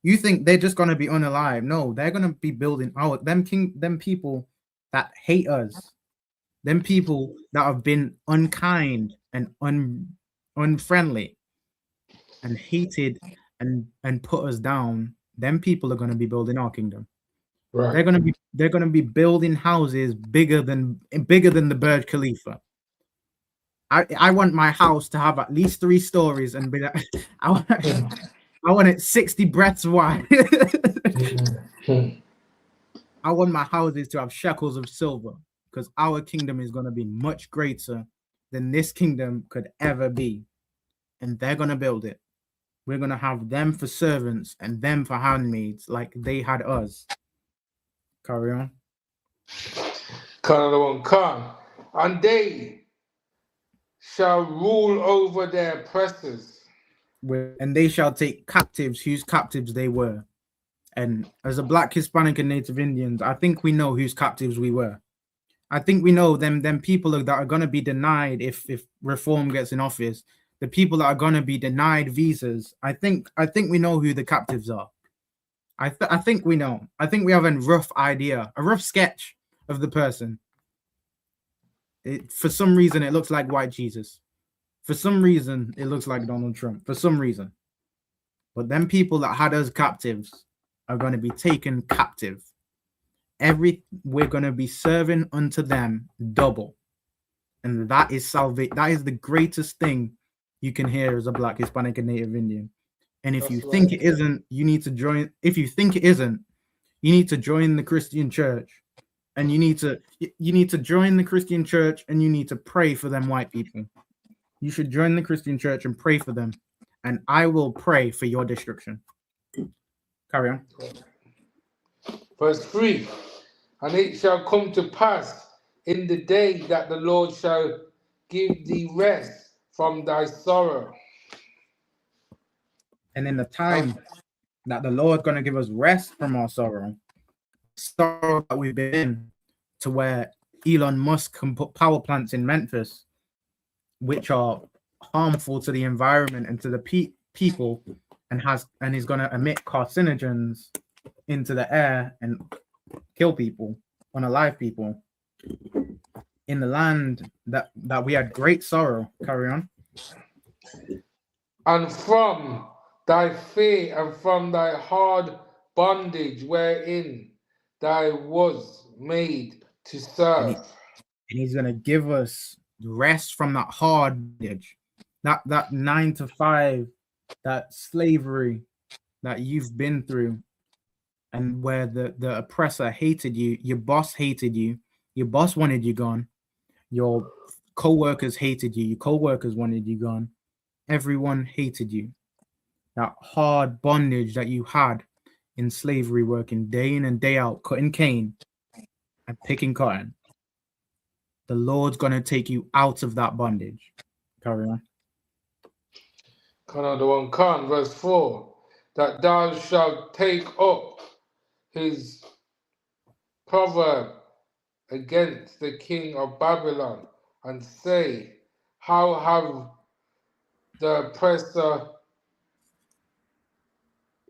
You think they're just gonna be unalive? No, they're gonna be building them people that hate us, them people that have been unkind and unfriendly and hated and put us down. Them people are gonna be building our kingdom. Right. They're gonna be building houses bigger than the Burj Khalifa. I want my house to have at least 3 stories and be like, I want it 60 breadths wide. I want my houses to have shekels of silver, because our kingdom is going to be much greater than this kingdom could ever be. And they're going to build it. We're going to have them for servants and them for handmaids, like they had us. Carry on. Come. And they shall rule over their oppressors. And they shall take captives whose captives they were. And as a Black, Hispanic, and Native Indians, I think we know whose captives we were. I think we know them people that are going to be denied if reform gets in office. The people that are going to be denied visas. I think we know who the captives are. I think we know. I think we have a rough idea, a rough sketch of the person. For some reason, it looks like white Jesus. For some reason, it looks like Donald Trump. For some reason. But them people that had us captives are going to be taken captive. We're going to be serving unto them double. And that is salvation. That is the greatest thing you can hear as a Black, Hispanic, and Native Indian. And if you think it isn't, you need to join. If you think it isn't, you need to join the Christian church. And you need to join the Christian church, and you need to pray for them white people. You should join the Christian church and pray for them. And I will pray for your destruction. Carry on. Verse 3. And it shall come to pass in the day that the Lord shall give thee rest from thy sorrow. And in the time that the Lord's going to give us rest from our sorrow that we've been in, to where Elon Musk can put power plants in Memphis, which are harmful to the environment and to the people, and is going to emit carcinogens into the air and kill people, unalive people, in the land that we had great sorrow. Carry on. and from thy fear and from thy hard bondage wherein thy was made to serve. And he's gonna give us rest from that hard bondage, that 9 to 5, that slavery that you've been through, and where the oppressor hated you, your boss hated you, your boss wanted you gone, your co-workers hated you, your co-workers wanted you gone, everyone hated you. That hard bondage that you had in slavery, working day in and day out, cutting cane and picking cotton. The Lord's going to take you out of that bondage. Carry on. Khan, verse 4, that thou shalt take up his proverb against the king of Babylon and say, how have the oppressor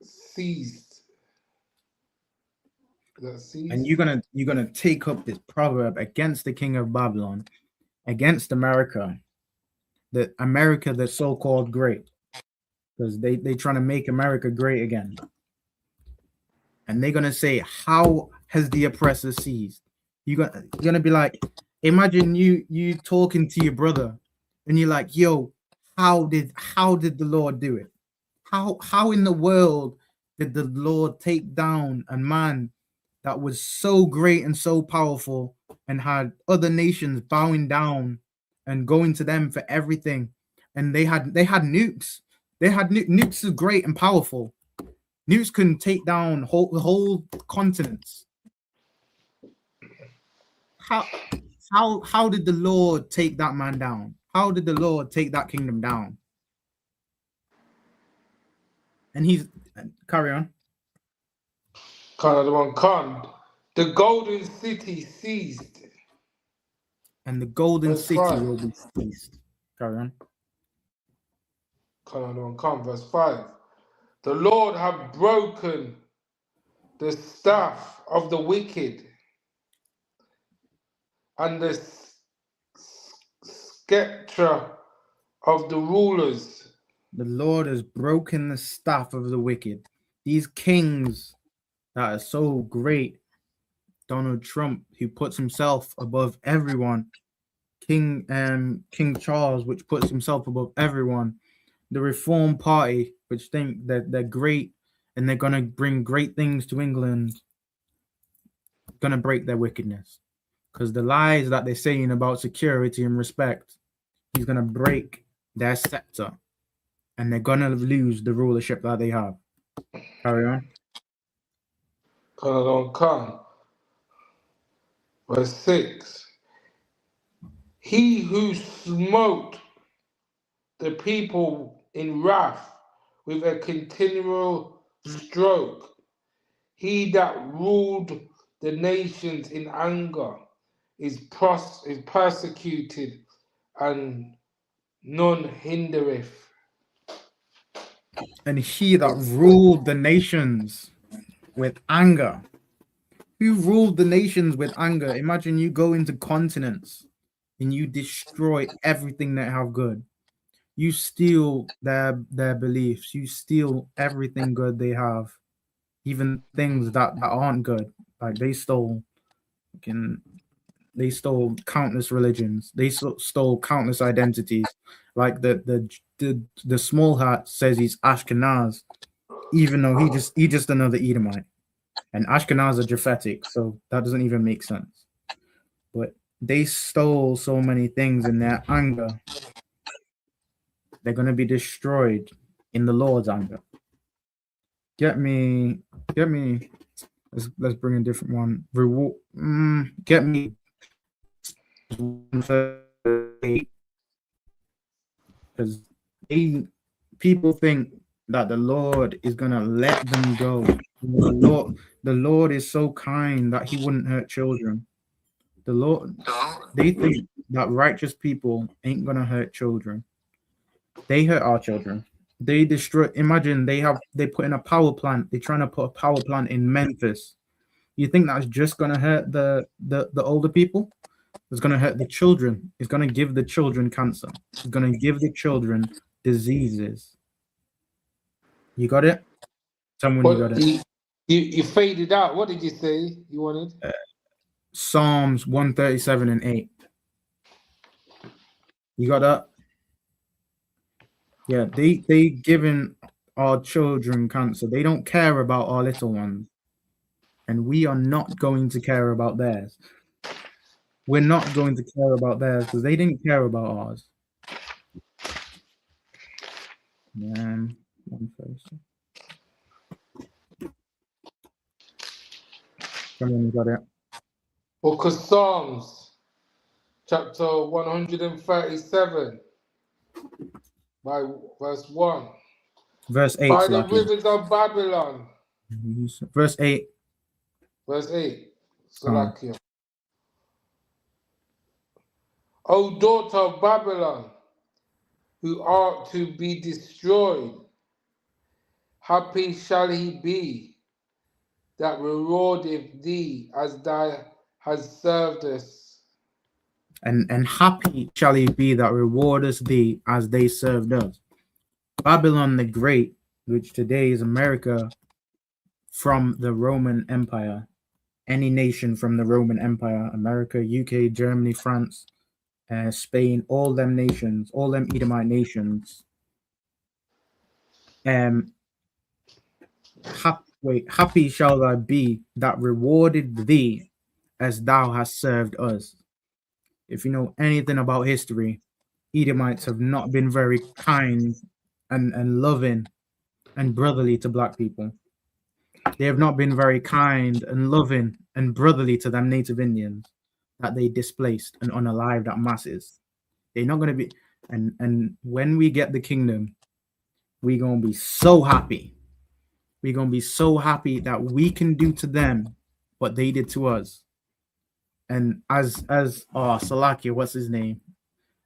ceased? And you're gonna take up this proverb against the king of Babylon, against America, the America that's so-called great, because they trying to make America great again. And they're gonna say, how has the oppressor ceased? You're gonna be like, imagine you talking to your brother, and you're like, yo, how did the Lord do it? How in the world did the Lord take down a man that was so great and so powerful and had other nations bowing down and going to them for everything? And they had nukes. They had nukes are great and powerful. Nukes can take down whole continents. How did the Lord take that man down? How did the Lord take that kingdom down? And he's carry on. Khan, the golden city seized. And the golden city will be seized. Carry on. Khan, verse 5. The Lord hath broken the staff of the wicked and the sceptre of the rulers. The Lord has broken the staff of the wicked. These kings that are so great, Donald Trump, who puts himself above everyone, King Charles, which puts himself above everyone, the Reform Party, which think that they're great and they're gonna bring great things to England, gonna break their wickedness, because the lies that they're saying about security and respect, he's gonna break their scepter, and they're gonna lose the rulership that they have. Carry on. Khan. Verse 6. He who smote the people in wrath with a continual stroke, he that ruled the nations in anger, is persecuted, and none hindereth. And he that ruled the nations with anger. Who ruled the nations with anger? Imagine you go into continents and you destroy everything that have good. You steal their beliefs. You steal everything good they have, even things that aren't good. Like they stole countless religions. They stole countless identities. Like the small hat says he's Ashkenaz, even though he just another Edomite. And Ashkenaz are Japhetic, so that doesn't even make sense. But they stole so many things in their anger. They're going to be destroyed in the Lord's anger. Get me. Let's bring a different one. Get me. Because people think that the Lord is going to let them go. The Lord is so kind that he wouldn't hurt children. They think that righteous people ain't going to hurt children. They hurt our children. They destroy. Imagine they put in a power plant. They're trying to put a power plant in Memphis. You think that's just going to hurt the older people? It's going to hurt the children. It's going to give the children cancer. It's going to give the children diseases. You got it? Someone you got What it. you faded out. What did you say you wanted? Psalms 137 and 8. You got that? Yeah, they giving our children cancer. They don't care about our little ones. And we are not going to care about theirs. We're not going to care about theirs because they didn't care about ours. Man, 137. Someone got it. Book of Psalms, chapter 137, by verse 1. Verse 8. By the Lucky. rivers of Babylon. Verse 8. Verse 8. Salakia. O daughter of Babylon, who art to be destroyed, happy shall he be that rewardeth thee as thou hast served us. And happy shall he be that rewardeth thee as they served us. Babylon the Great, which today is America from the Roman Empire, any nation from the Roman Empire, America, UK, Germany, France, Spain, all them nations, all them Edomite nations, happy shall thou be that rewarded thee as thou hast served us. If you know anything about history, Edomites have not been very kind and loving and brotherly to black people. They have not been very kind and loving and brotherly to them native Indians that they displaced and unalived at masses. They're not going to be, and when we get the kingdom, we're going to be so happy. We're going to be so happy that we can do to them what they did to us. And Salakia, what's his name?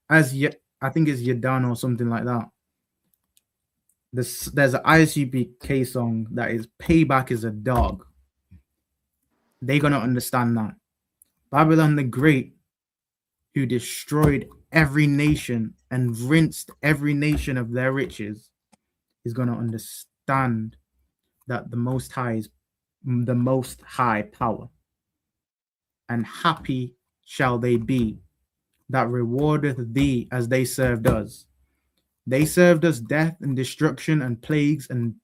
I think it's Yadan or something like that. There's an ISUPK song that is "Payback is a Dog." They're gonna understand that. Babylon the Great, who destroyed every nation and rinsed every nation of their riches, is gonna understand that the Most High is the Most High power. And happy shall they be that rewardeth thee as they served us. They served us death and destruction and plagues and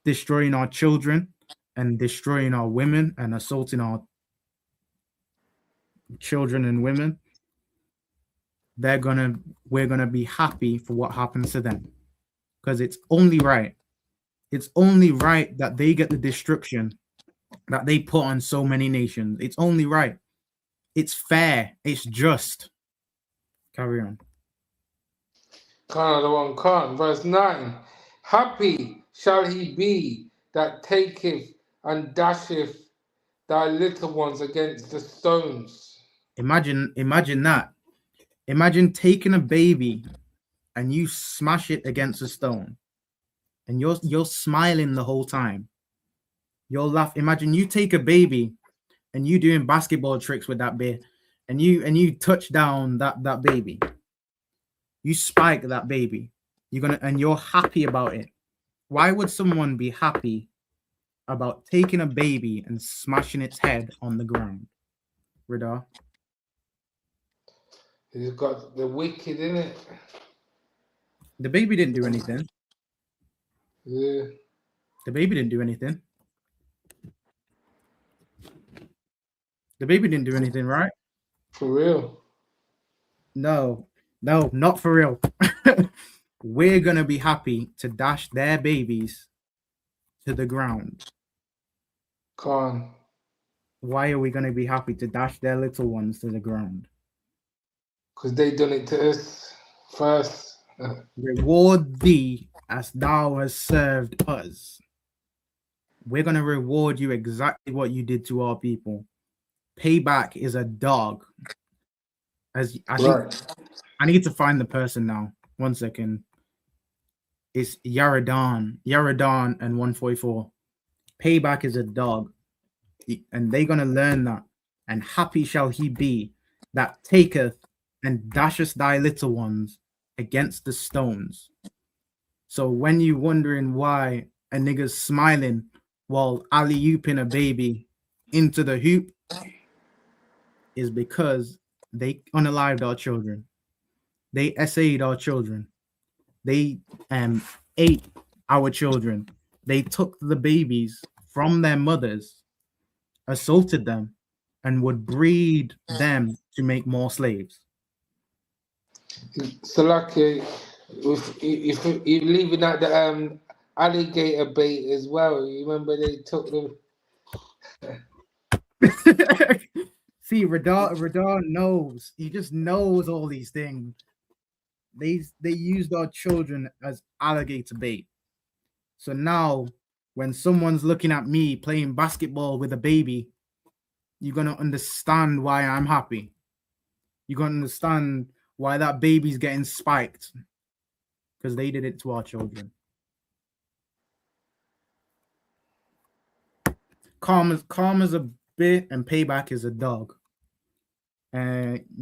destroying our children and destroying our women and assaulting our children and women. We're gonna be happy for what happens to them, because it's only right. It's only right that they get the destruction that they put on so many nations. It's only right. It's fair. It's just. Carry on. Verse 9. Happy shall he be that taketh and dasheth thy little ones against the stones. Imagine that. Imagine taking a baby and you smash it against a stone, and you're smiling the whole time. You'll laugh. Imagine you take a baby and you doing basketball tricks with that bear, and you touch down that baby. You spike that baby. You're happy about it. Why would someone be happy about taking a baby and smashing its head on the ground? Rida? He's got the wicked in it. The baby didn't do anything. Yeah. The baby didn't do anything. The baby didn't do anything, right? For real? No, not for real. We're gonna be happy to dash their babies to the ground. Con. Why are we gonna be happy to dash their little ones to the ground? Because they done it to us first. Reward thee as thou hast served us. We're gonna reward you exactly what you did to our people. Payback is a dog. As I think, I need to find the person now. 1 second. It's Yaradan and 144. Payback is a dog. And they're gonna learn that. And happy shall he be that taketh and dasheth thy little ones against the stones. So when you wondering why a nigga's smiling while alley-ooping a baby into the hoop, is because they unalived our children. They SA'd our children. They ate our children. They took the babies from their mothers, assaulted them, and would breed them to make more slaves. Salaki, if you're leaving out the alligator bait as well, you remember they took them. See, Radar knows. He just knows all these things. They used our children as alligator bait. So now, when someone's looking at me playing basketball with a baby, you're gonna understand why I'm happy. You're gonna understand why that baby's getting spiked, because they did it to our children. Karma's a bit and payback is a dog.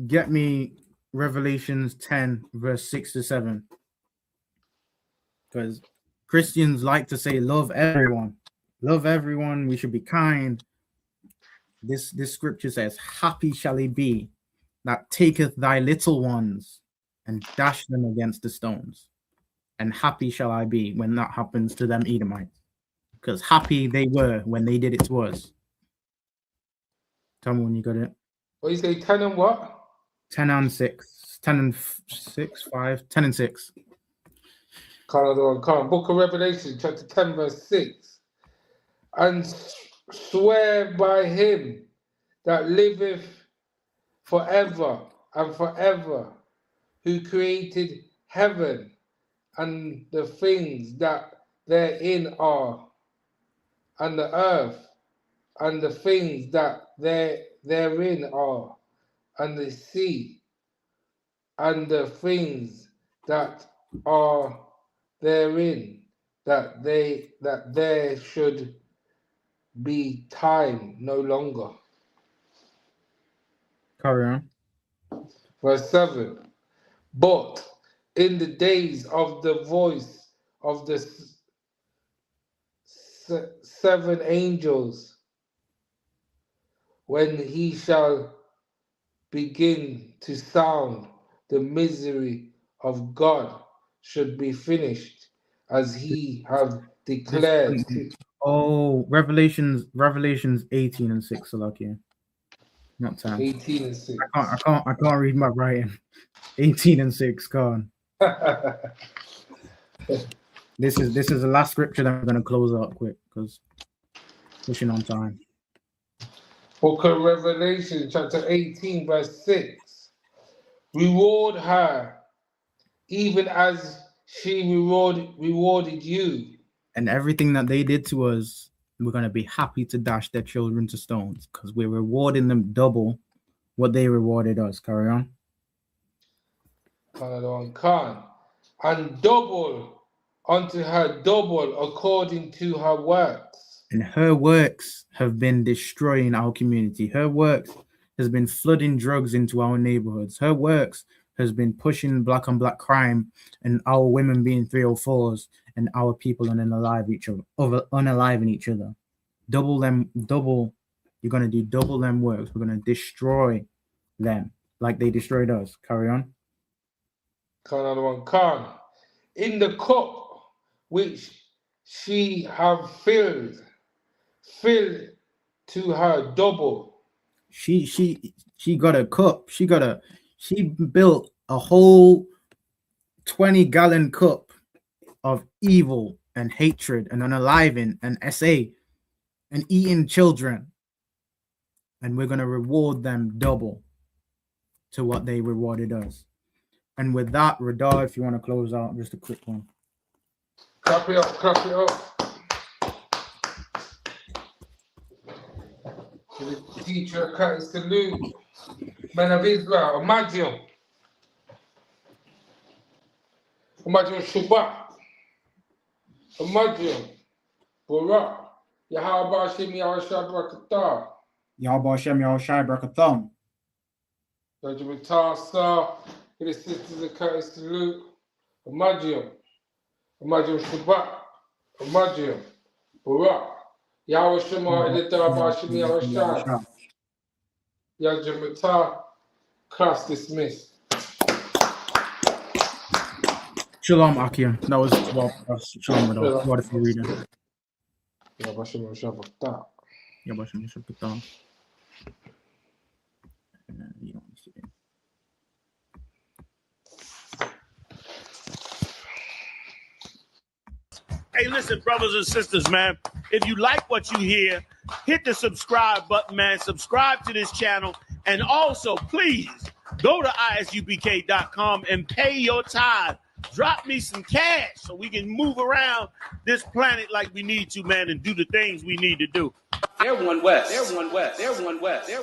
Get me Revelations 10 verse 6 to 7, because Christians like to say love everyone, we should be kind. This scripture says, happy shall he be that taketh thy little ones and dash them against the stones, and happy shall I be when that happens to them Edomites, because happy they were when they did it to us. Tell me when you got it. What you say, 10 and what? 10 and 6. 10 and 6, 5, 10 and 6. Book of Revelation, chapter 10, verse 6. And swear by him that liveth forever and forever, who created heaven and the things that therein are, and the earth and the things that therein are, and the sea and the things that are therein, that there should be time no longer. Carry on. Verse 7. But in the days of the voice of the seven angels, when he shall begin to sound, the misery of God should be finished, as he have declared. Revelations 18 and 6, Salakia. Not 10. 18 and 6. I can't read my writing. 18 and 6, go on. This is the last scripture that I'm gonna close out quick, because pushing on time. Book of Revelation, chapter 18, verse 6. Reward her, even as she rewarded you. And everything that they did to us, we're gonna be happy to dash their children to stones, because we're rewarding them double what they rewarded us. Carry on. And double unto her double according to her works. And her works have been destroying our community. Her works has been flooding drugs into our neighborhoods. Her works has been pushing black on black crime, and our women being 304s, and our people unaliving each other. You're gonna do double them works. We're gonna destroy them like they destroyed us. Carry on. In the cup which she have filled to her double. She got a cup. She built a whole 20-gallon cup of evil and hatred and unaliving and SA and eating children. And we're gonna reward them double to what they rewarded us. And with that, Radar, if you want to close out, just a quick one. Clap it up. To the teacher, cut his salute. Men of Israel, imagine Shabbat. Imagine Barak. Yahweh Hashem Yahushua Barakatah. Yahweh Hashem Yahushua Barakatham. Judgment Tasa. To the sisters of cut his salute. Imagine Imagine Shabbat. Imagine Barak. Yahweh Shema Elitah Bashimi Yahweh Yajimata. Class dismissed. Shalom, Akia. That was well, Shalom, Madam. What if you read it? Yabashim Shabbat. Yabashim Shabbat. Hey, listen, brothers and sisters, man. If you like what you hear, hit the subscribe button, man. Subscribe to this channel. And also, please, go to ISUPK.com and pay your tithe. Drop me some cash so we can move around this planet like we need to, man, and do the things we need to do. They're one West. They're one West. They're one West. They're